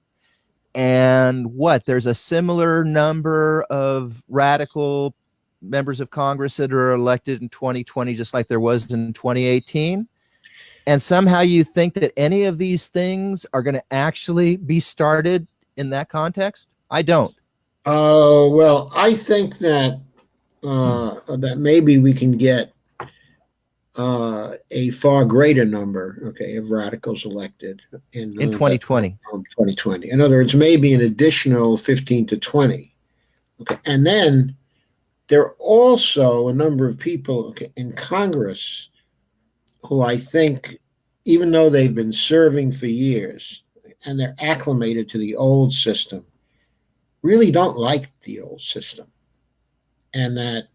And there's a similar number of radical members of Congress that are elected in 2020, just like there was in 2018. And somehow you think that any of these things are going to actually be started in that context? I don't. Well, I think that that maybe we can get a far greater number, of radicals elected in 2020. 2020. In other words, maybe an additional 15 to 20. Okay, and then there are also a number of people in Congress who I think, even though they've been serving for years and they're acclimated to the old system, really don't like the old system, and that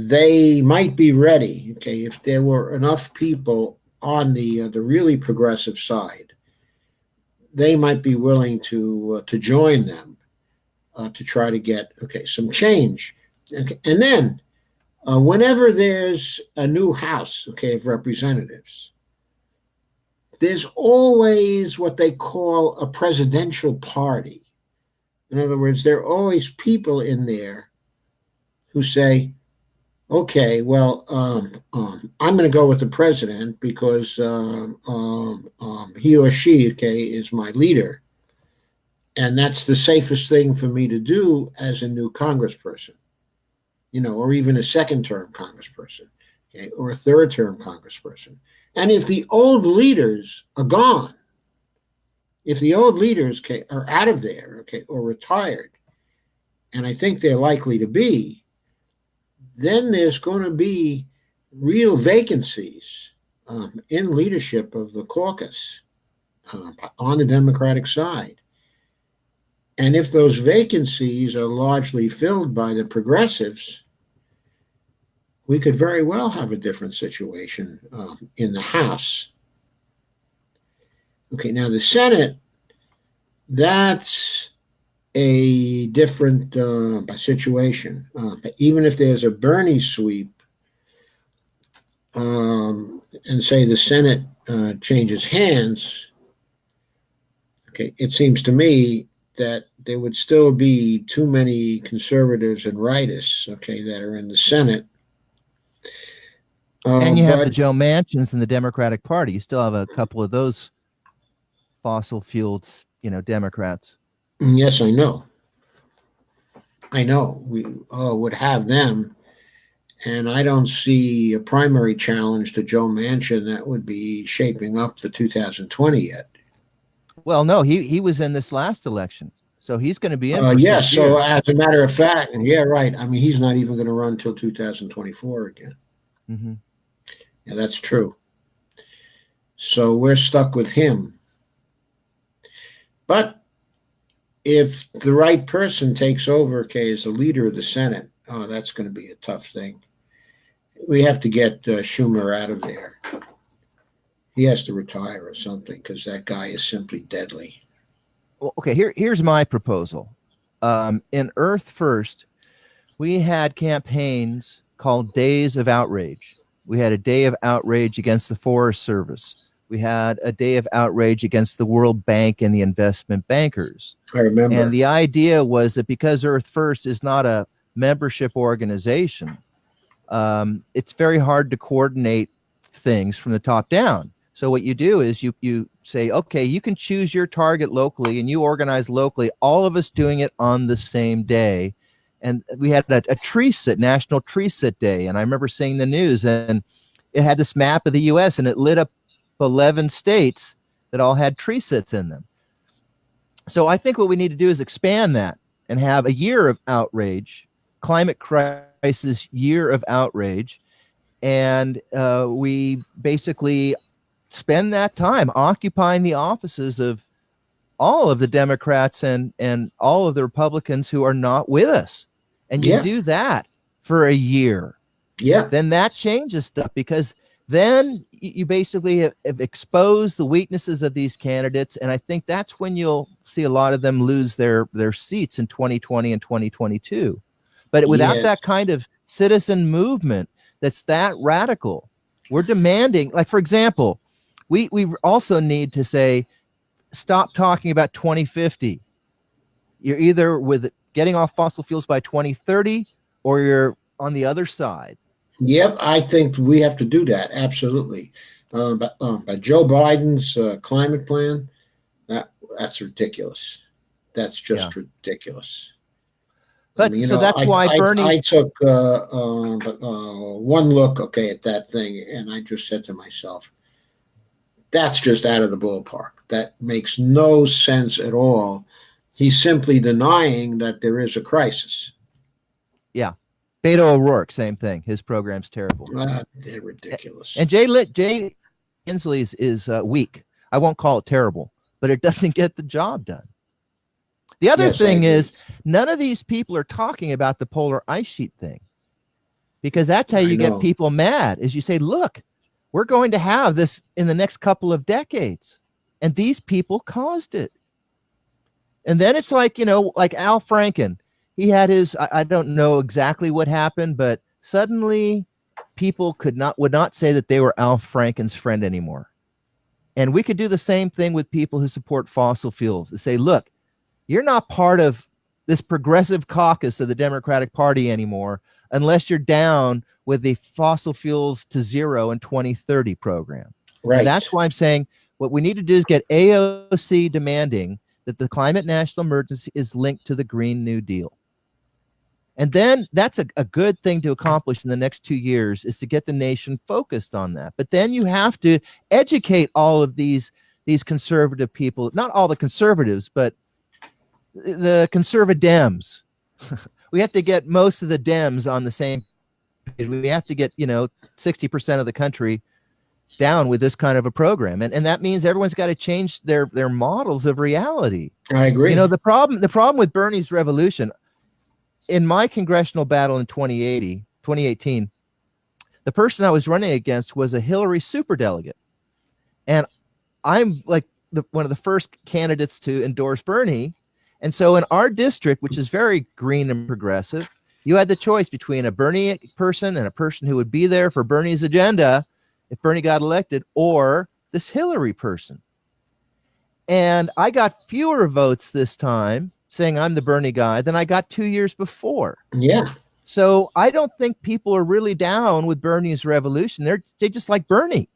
they might be ready, if there were enough people on the really progressive side, they might be willing to join them to try to get some change. And then whenever there's a new House of Representatives, there's always what they call a presidential party. In other words, there are always people in there who say, okay, well, I'm going to go with the president because he or she, is my leader. And that's the safest thing for me to do as a new congressperson, or even a second-term congressperson, or a third-term congressperson. And if the old leaders are gone, if the old leaders are out of there, or retired, and I think they're likely to be, then there's going to be real vacancies in leadership of the caucus on the Democratic side. And if those vacancies are largely filled by the progressives, we could very well have a different situation in the House. Okay, now the Senate, that's a different situation. Even if there's a Bernie sweep, and say the Senate changes hands, it seems to me that there would still be too many conservatives and rightists, that are in the Senate. And you have the Joe Manchins in the Democratic Party. You still have a couple of those fossil fueled, Democrats. Yes, I know. We would have them. And I don't see a primary challenge to Joe Manchin that would be shaping up for 2020 yet. Well, no, he was in this last election. So he's going to be in. Yes, so as a matter of fact, yeah, right. I mean, he's not even going to run until 2024 again. Mm-hmm. Yeah, that's true. So we're stuck with him. But if the right person takes over, as the leader of the Senate, that's going to be a tough thing. We have to get Schumer out of there. He has to retire or something because that guy is simply deadly. Well, okay, here's my proposal. In Earth First, we had campaigns called Days of Outrage. We had a day of outrage against the Forest Service. We had a day of outrage against the World Bank and the investment bankers. I remember. And the idea was that because Earth First is not a membership organization, it's very hard to coordinate things from the top down. So what you do is you say, okay, you can choose your target locally and you organize locally, all of us doing it on the same day. And we had a tree sit, National Tree Sit Day. And I remember seeing the news and it had this map of the US and it lit up 11 states that all had tree sits in them. So I think what we need to do is expand that and have a year of outrage, climate crisis year of outrage. And we basically spend that time occupying the offices of all of the Democrats and all of the Republicans who are not with us. And you do that for a year. Yeah. Then that changes stuff because then you basically have exposed the weaknesses of these candidates. And I think that's when you'll see a lot of them lose their seats in 2020 and 2022. But without that kind of citizen movement that's that radical, We're demanding, like, for example, we also need to say, stop talking about 2050. You're either with getting off fossil fuels by 2030 or you're on the other side. Yep, I think we have to do that. Absolutely. But Joe Biden's climate plan, that's ridiculous. That's just ridiculous. But so that's why I took one look, at that thing, and I just said to myself, that's just out of the ballpark. That makes no sense at all. He's simply denying that there is a crisis. Yeah. Beto O'Rourke, same thing. His program's terrible. They're ridiculous. And Jay Inslee's is weak. I won't call it terrible, but it doesn't get the job done. The other thing is, none of these people are talking about the polar ice sheet thing, because that's how you get people mad, is you say, look, we're going to have this in the next couple of decades, and these people caused it. And then it's like, like Al Franken, he had his, I don't know exactly what happened, but suddenly people would not say that they were Al Franken's friend anymore. And we could do the same thing with people who support fossil fuels, to say, look, you're not part of this progressive caucus of the Democratic Party anymore unless you're down with the fossil fuels to zero in 2030 program. Right. And that's why I'm saying what we need to do is get AOC demanding that the climate national emergency is linked to the Green New Deal. And then that's a good thing to accomplish in the next 2 years, is to get the nation focused on that. But then you have to educate all of these conservative people, not all the conservatives, but the conservative Dems. We have to get most of the Dems on the same page. We have to get 60% of the country down with this kind of a program, and that means everyone's got to change their models of reality. I agree. The problem with Bernie's revolution, in my congressional battle in 2018, the person I was running against was a Hillary superdelegate, and I'm like one of the first candidates to endorse Bernie. And so in our district, which is very green and progressive, you had the choice between a Bernie person and a person who would be there for Bernie's agenda if Bernie got elected, or this Hillary person. And I got fewer votes this time saying I'm the Bernie guy than I got 2 years before. Yeah. So I don't think people are really down with Bernie's revolution. They just like Bernie.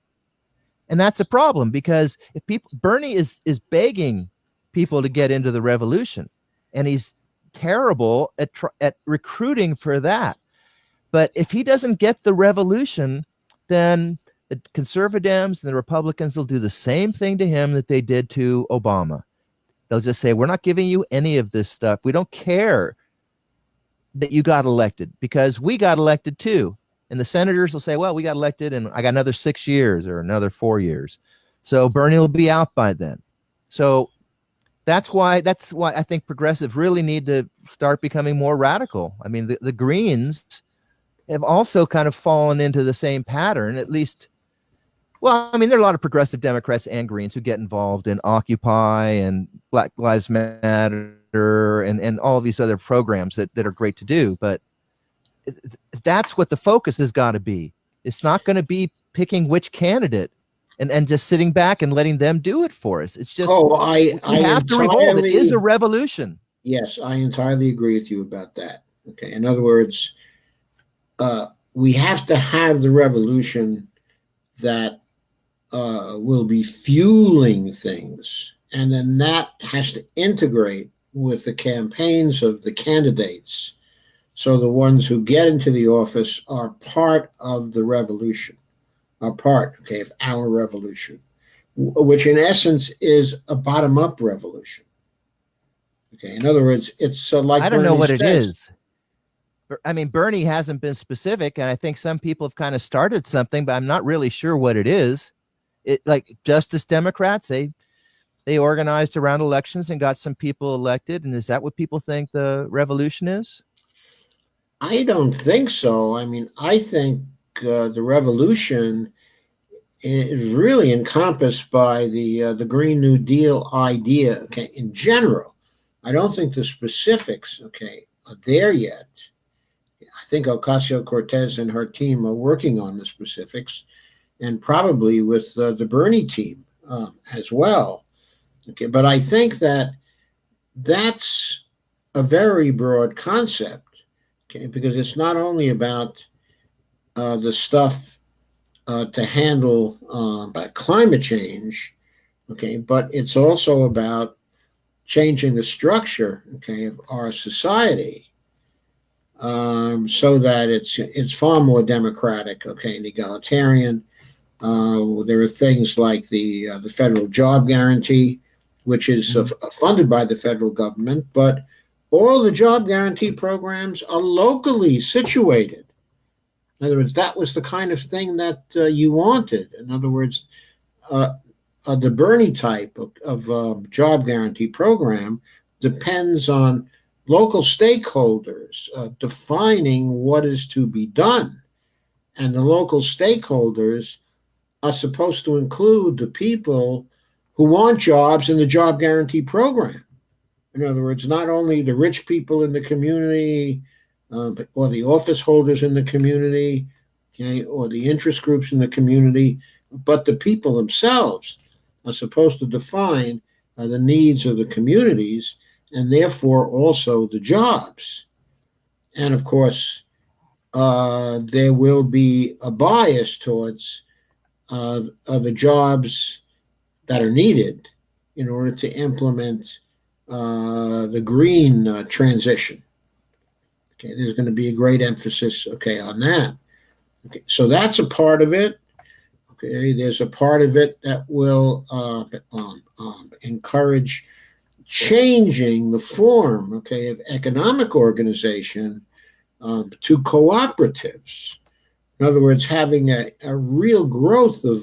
And that's a problem, because if Bernie is begging people to get into the revolution, and he's terrible at recruiting for that. But if he doesn't get the revolution, then the conservatives and the Republicans will do the same thing to him that they did to Obama. They'll just say, we're not giving you any of this stuff. We don't care that you got elected, because we got elected too. And the senators will say, well, we got elected and I got another 6 years or another 4 years. So Bernie will be out by then. So that's why I think progressives really need to start becoming more radical. I mean, the Greens have also kind of fallen into the same pattern, at least. Well, I mean, there are a lot of progressive Democrats and Greens who get involved in Occupy and Black Lives Matter and all these other programs that are great to do. But that's what the focus has got to be. It's not going to be picking which candidate and just sitting back and letting them do it for us. It's just, I have to revolt. It is a revolution. Yes, I entirely agree with you about that. Okay. In other words, we have to have the revolution that will be fueling things. And then that has to integrate with the campaigns of the candidates. So the ones who get into the office are part of the revolution, are part, of our revolution, which in essence is a bottom-up revolution. Okay, in other words, it's like I don't know what it is. I mean, Bernie hasn't been specific, and I think some people have kind of started something, but I'm not really sure what it is. Like Justice Democrats, they organized around elections and got some people elected, and is that what people think the revolution is? I don't think so. I mean, I think the revolution is really encompassed by the Green New Deal idea. Okay, in general, I don't think the specifics, are there yet. I think Ocasio-Cortez and her team are working on the specifics, and probably with the Bernie team as well. Okay, but I think that that's a very broad concept. Okay, because it's not only about the stuff to handle climate change. Okay, but it's also about changing the structure, okay, of our society, so that it's far more democratic, okay, and egalitarian. There are things like the federal job guarantee, which is funded by the federal government, but all the job guarantee programs are locally situated. In other words, that was the kind of thing that you wanted. In other words, the Bernie type of job guarantee program depends on local stakeholders defining what is to be done. And the local stakeholders are supposed to include the people who want jobs in the job guarantee program. In other words, not only the rich people in the community or the office holders in the community, okay, or the interest groups in the community, but the people themselves are supposed to define the needs of the communities and therefore also the jobs. And of course, there will be a bias towards the jobs that are needed in order to implement the green transition. Okay, there's going to be a great emphasis, okay, on that. Okay, so that's a part of it. Okay, there's a part of it that will encourage changing the form, okay, of economic organization to cooperatives. In other words, having a real growth of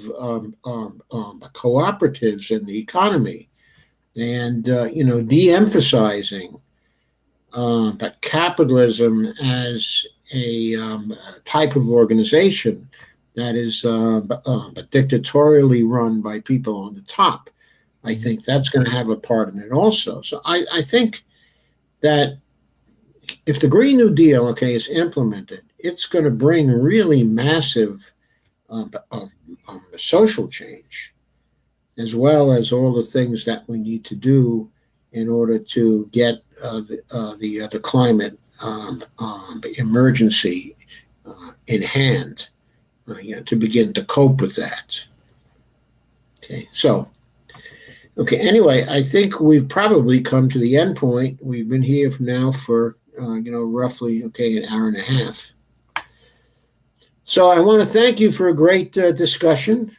cooperatives in the economy, and de-emphasizing capitalism as a type of organization that is dictatorially run by people on the top. I think that's going to have a part in it also. So I think that if the Green New Deal, okay, is implemented, it's going to bring really massive social change, as well as all the things that we need to do in order to get the climate emergency in hand, to begin to cope with that. Okay, so, anyway, I think we've probably come to the end point. We've been here now for, roughly, an hour and a half. So I want to thank you for a great discussion.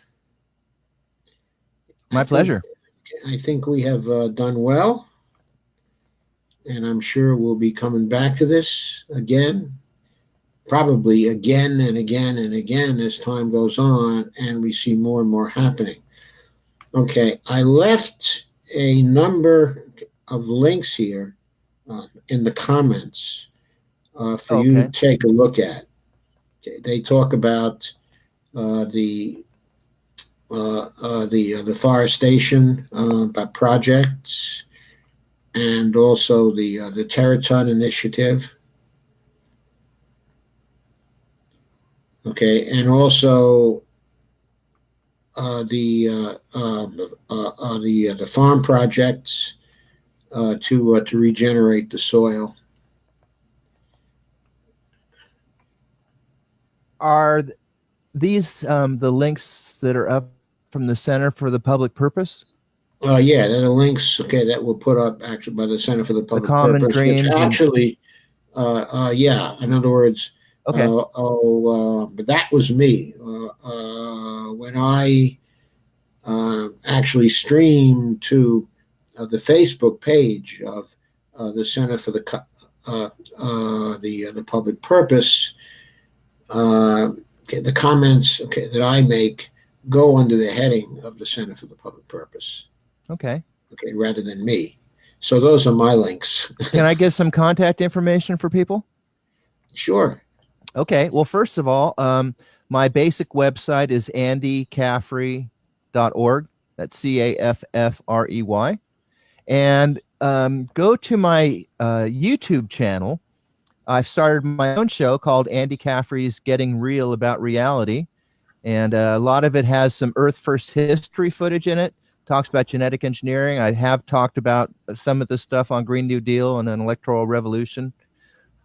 My pleasure. I think we have done well, and I'm sure we'll be coming back to this again, probably again and again and again as time goes on and we see more and more happening. Okay, I left a number of links here in the comments for you to take a look at. Okay, they talk about the forestation projects, and also the Tera Ton Initiative. Okay, and also the farm projects to regenerate the soil. Are these the links that are up from the Center for the Public Purpose? Yeah, they're the links, that were put up actually by the Center for the Public Common Purpose. Dreams. Which actually, yeah, in other words, but that was me. When I actually streamed to the Facebook page of the Center for the Public Purpose, the comments that I make go under the heading of the Center for the Public Purpose. Okay, rather than me. So those are my links. Can I give some contact information for people? Sure. Okay. Well, first of all, my basic website is andycaffrey.org. That's CAFFREY. And go to my YouTube channel. I've started my own show called Andy Caffrey's Getting Real About Reality. And a lot of it has some Earth First history footage in it. Talks about genetic engineering. I have talked about some of this stuff on Green New Deal and an electoral revolution.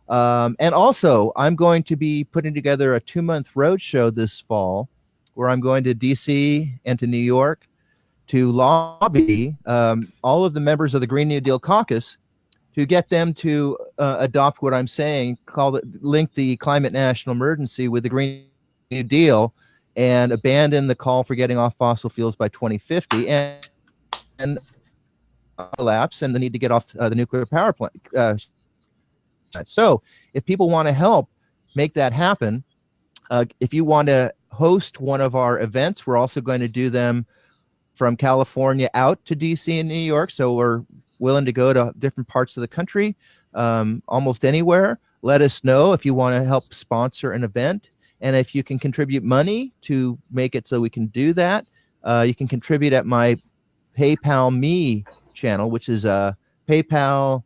And also, I'm going to be putting together a 2-month roadshow this fall where I'm going to DC and to New York to lobby all of the members of the Green New Deal caucus to get them to adopt what I'm saying, link the climate national emergency with the Green New Deal and abandon the call for getting off fossil fuels by 2050 and collapse and the need to get off the nuclear power plant. So if people want to help make that happen, if you want to host one of our events, we're also going to do them from California out to DC and New York. So we're willing to go to different parts of the country, almost anywhere. Let us know if you want to help sponsor an event. And if you can contribute money to make it so we can do that, you can contribute at my PayPal Me channel, which is paypal.me.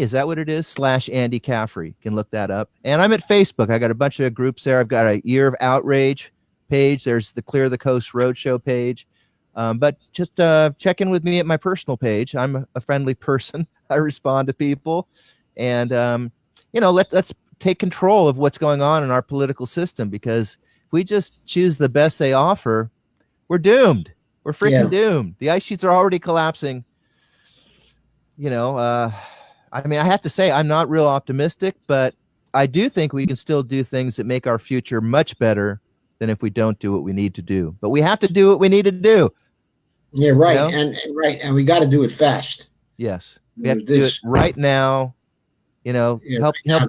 Is that what it is? /Andy Caffrey. You can look that up. And I'm at Facebook. I got a bunch of groups there. I've got a Year of Outrage page. There's the Clear the Coast Roadshow page. But just check in with me at my personal page. I'm a friendly person. I respond to people. And, let's take control of what's going on in our political system, because if we just choose the best they offer, we're doomed. We're freaking doomed. The ice sheets are already collapsing. I have to say, I'm not real optimistic, but I do think we can still do things that make our future much better than if we don't do what we need to do. But we have to do what we need to do. Yeah, right. And we got to do it fast. Yes. We have to do it right now. Help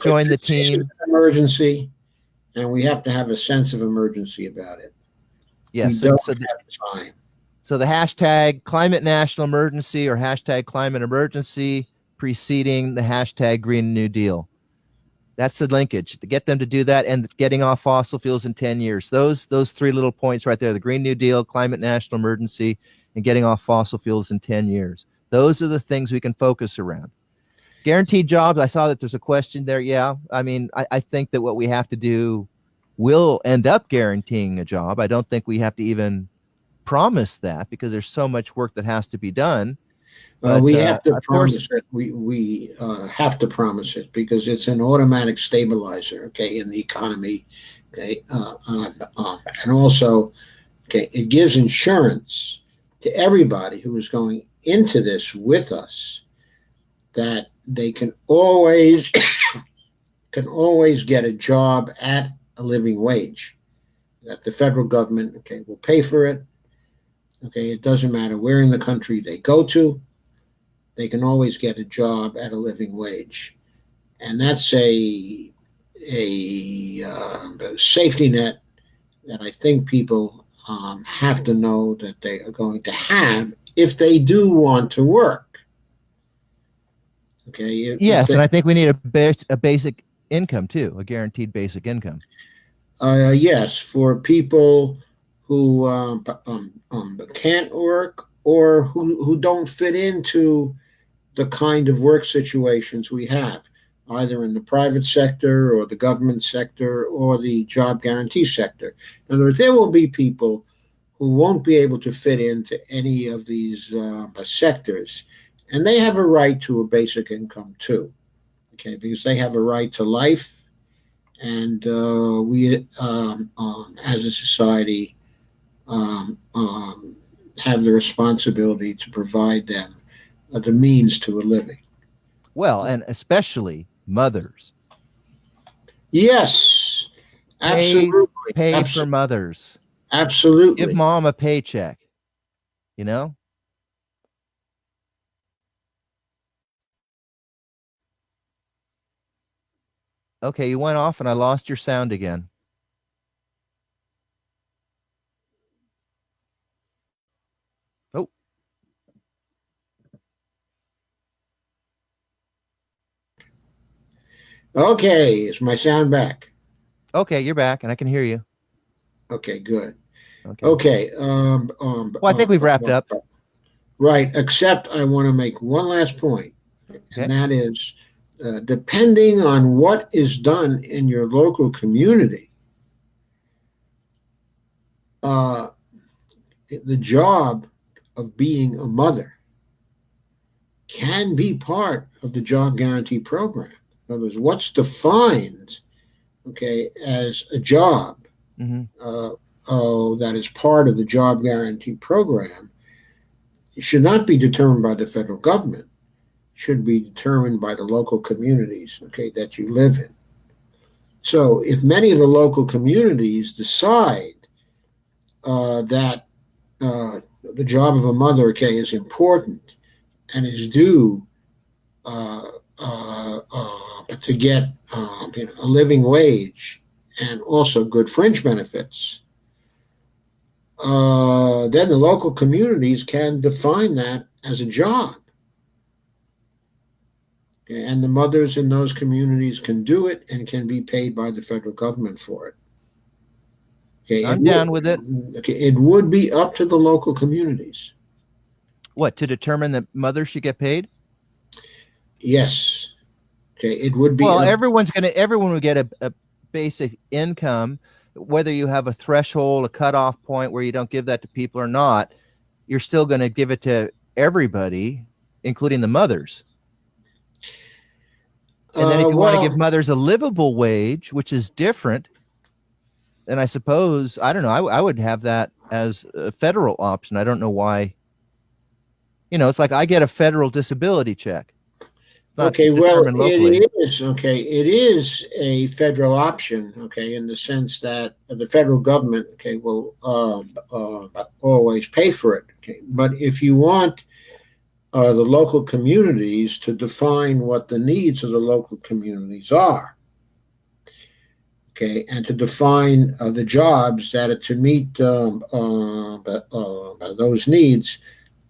join the team. It's an emergency, and we have to have a sense of emergency about it. Yes. We don't have time. So the hashtag climate national emergency or hashtag climate emergency preceding the hashtag Green New Deal. That's the linkage to get them to do that, and getting off fossil fuels in 10 years. Those 3 little points right there, the Green New Deal, climate national emergency, and getting off fossil fuels in 10 years. Those are the things we can focus around. Guaranteed jobs. I saw that there's a question there. Yeah. I think that what we have to do will end up guaranteeing a job. I don't think we have to even promise that, because there's so much work that has to be done. But, we have to promise it. We have to promise it, because it's an automatic stabilizer, in the economy, and also, it gives insurance to everybody who is going into this with us that they can always get a job at a living wage, that the federal government will pay for it. It doesn't matter where in the country they go to, they can always get a job at a living wage. And that's a safety net that I think people have to know that they are going to have if they do want to work. Yes, and I think we need a basic income too, a guaranteed basic income. Yes, for people who can't work, or who don't fit into the kind of work situations we have, either in the private sector or the government sector or the job guarantee sector. In other words, there will be people who won't be able to fit into any of these sectors, and they have a right to a basic income too, because they have a right to life, and we, as a society, have the responsibility to provide them the means to a living. Well, and especially mothers. Yes, absolutely. Pay for mothers. Absolutely. Give mom a paycheck, Okay, you went off and I lost your sound again. Oh. Okay, is my sound back? Okay, you're back and I can hear you. Okay, good. Okay. Well, I think we've wrapped up. Right, except I want to make one last point, and that is, depending on what is done in your local community, uh, the job of being a mother can be part of the job guarantee program. In other words, what's defined, okay, as a job that is part of the job guarantee program should not be determined by the federal government. It should be determined by the local communities, okay, that you live in. So if many of the local communities decide that the job of a mother, okay, is important and is due to get a living wage and also good fringe benefits, then the local communities can define that as a job. Okay, and the mothers in those communities can do it and can be paid by the federal government for it. Okay, I'm down with it. Okay, it would be up to the local communities. What, to determine that mothers should get paid? Yes. Okay, it would be. Well, everyone would get a basic income, whether you have a threshold, a cutoff point where you don't give that to people or not. You're still going to give it to everybody, including the mothers. And then if you want to give mothers a livable wage, which is different, then I suppose, I don't know, I would have that as a federal option. I don't know why. It's like I get a federal disability check. Okay, well, it is a federal option, okay, in the sense that the federal government, okay, will always pay for it, okay. But if you want the local communities to define what the needs of the local communities are, okay, and to define the jobs that are to meet those needs,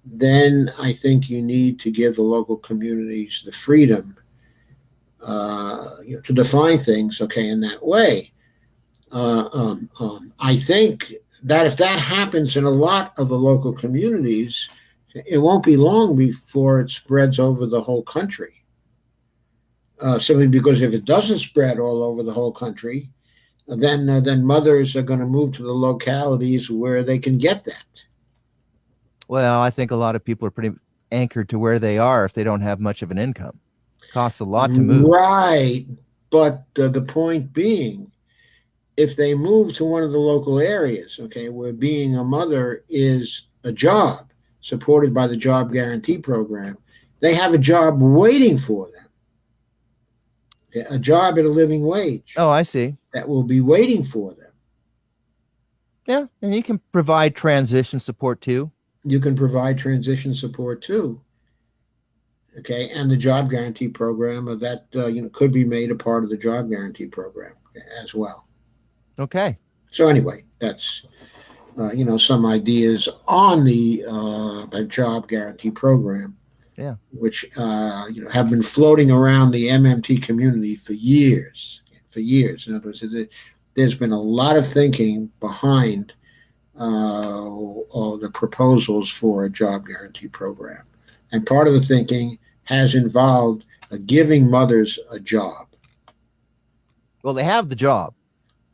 then I think you need to give the local communities the freedom to define things, okay, in that way. I think that if that happens in a lot of the local communities, it won't be long before it spreads over the whole country. Simply because if it doesn't spread all over the whole country, then mothers are going to move to the localities where they can get that. Well, I think a lot of people are pretty anchored to where they are if they don't have much of an income. It costs a lot to move. Right. But the point being, if they move to one of the local areas, okay, where being a mother is a job supported by the job guarantee program, they have a job waiting for them. Okay, a job at a living wage. Oh, I see. That will be waiting for them. Yeah, and you can provide transition support too. You can provide transition support too. Okay, and the job guarantee program that could be made a part of the job guarantee program as well. Okay. So anyway, that's some ideas on the job guarantee program. Yeah. Which have been floating around the MMT community for years. In other words, there's been a lot of thinking behind the proposals for a job guarantee program. And part of the thinking has involved giving mothers a job. Well, they have the job.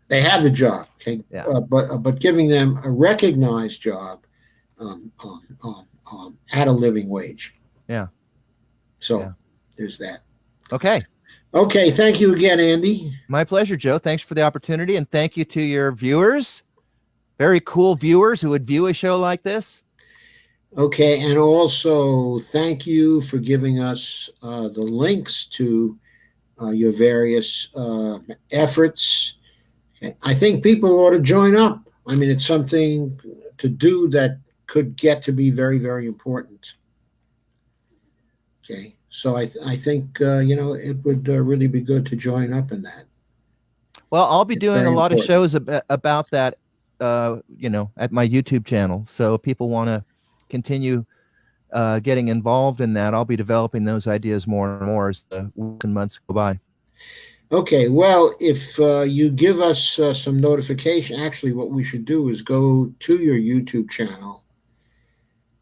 They have the job, okay? Yeah. But giving them a recognized job at a living wage. Yeah. So there's that. Okay. Okay, thank you again, Andy. My pleasure, Joe. Thanks for the opportunity, and thank you to your viewers. Very cool viewers who would view a show like this. Okay, and also thank you for giving us the links to your various efforts. I think people ought to join up. I mean, it's something to do that could get to be very, very important. Okay, so I think, it would really be good to join up in that. Well, I'll be doing a lot of shows about that, at my YouTube channel. So if people want to continue getting involved in that, I'll be developing those ideas more and more as the weeks and months go by. Okay, well, if you give us some notification, actually what we should do is go to your YouTube channel,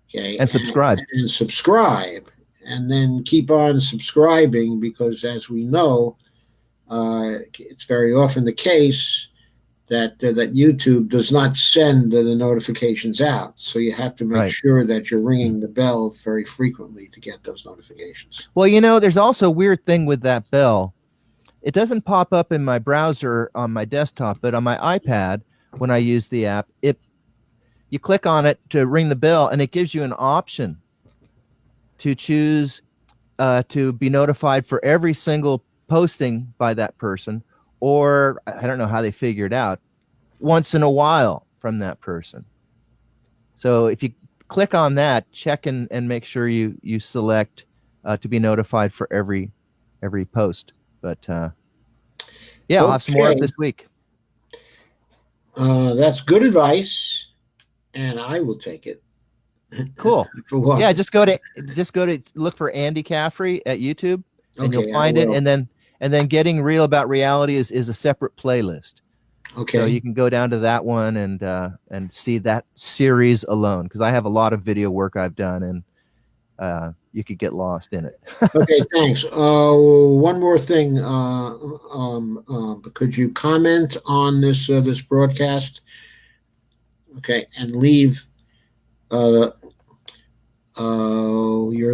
okay, and subscribe. And subscribe, and then keep on subscribing, because as we know, it's very often the case that YouTube does not send the notifications out. So you have to make sure that you're ringing the bell very frequently to get those notifications. Well, you know, there's also a weird thing with that bell. It doesn't pop up in my browser on my desktop, but on my iPad, when I use the app, you click on it to ring the bell, and it gives you an option to choose to be notified for every single posting by that person, or I don't know how they figure it out, once in a while from that person. So if you click on that, check and make sure you select to be notified for every post. But yeah, I'll have some more up this week. That's good advice, and I will take it. Cool. Yeah, just go to look for Andy Caffrey at YouTube, and you'll find it. And then Getting Real About Reality is a separate playlist. Okay. So you can go down to that one and see that series alone, because I have a lot of video work I've done, and you could get lost in it. Okay, thanks. One more thing. Could you comment on this broadcast? Okay, and leave your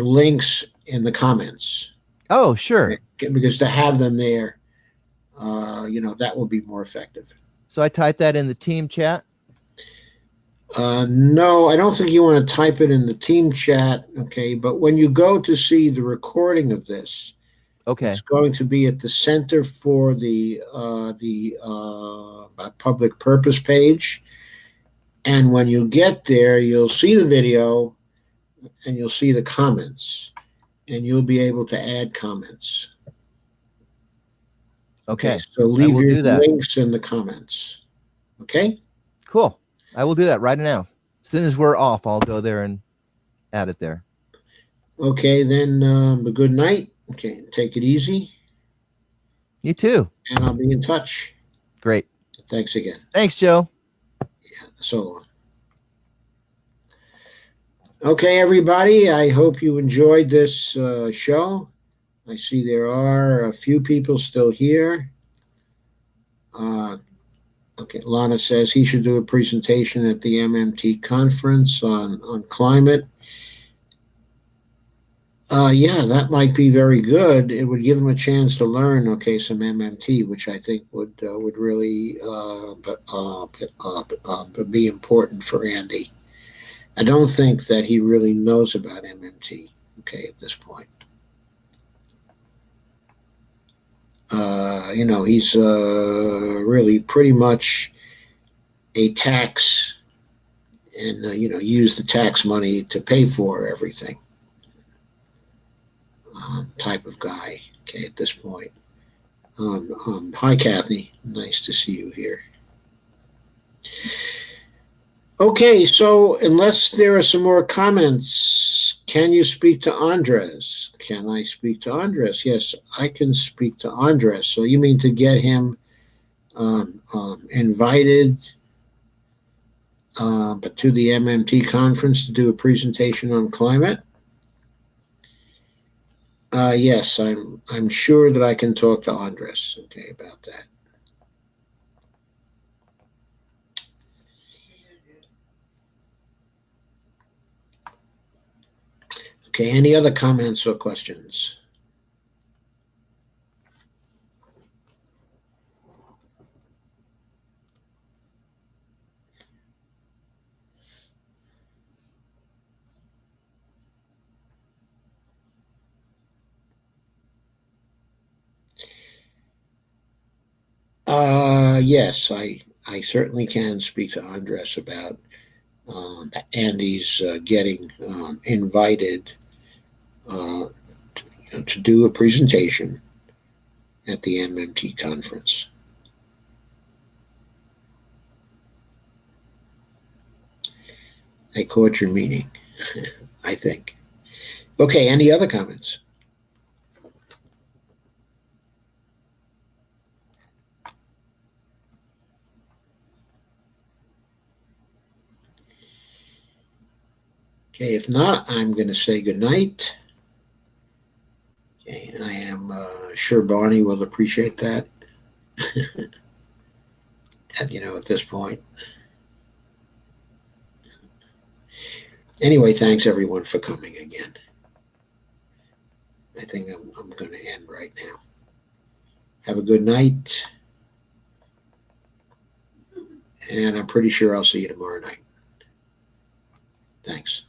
links in the comments. Oh, sure. Okay, because to have them there, that will be more effective. So I type that in the team chat? No, I don't think you want to type it in the team chat. Okay, but when you go to see the recording of this, it's going to be at the Center for the Public Purpose page. And when you get there, you'll see the video and you'll see the comments, and you'll be able to add comments. Okay. So leave your links in the comments. Okay? Cool. I will do that right now. As soon as we're off, I'll go there and add it there. Okay, then a good night. Okay, take it easy. You too. And I'll be in touch. Great. Thanks again. Thanks, Joe. Yeah, so long. Okay, everybody, I hope you enjoyed this show. I see there are a few people still here. Okay, Lana says he should do a presentation at the MMT conference on climate. Yeah, that might be very good. It would give him a chance to learn, some MMT, which I think would really be important for Andy. I don't think that he really knows about MMT, at this point. He's really pretty much a tax and, use the tax money to pay for everything type of guy, at this point. Hi, Kathy. Nice to see you here. Okay, so unless there are some more comments, can you speak to Andres? Can I speak to Andres? Yes, I can speak to Andres. So you mean to get him invited but to the MMT conference to do a presentation on climate? Yes, I'm sure that I can talk to Andres, about that. Okay, any other comments or questions? Yes, I certainly can speak to Andres about Andy's getting invited to do a presentation at the MMT conference. I caught your meaning, I think. Okay, any other comments? Okay, if not, I'm going to say good night. Okay, I am sure Barney will appreciate that. at this point. Anyway, thanks everyone for coming again. I think I'm going to end right now. Have a good night. And I'm pretty sure I'll see you tomorrow night. Thanks.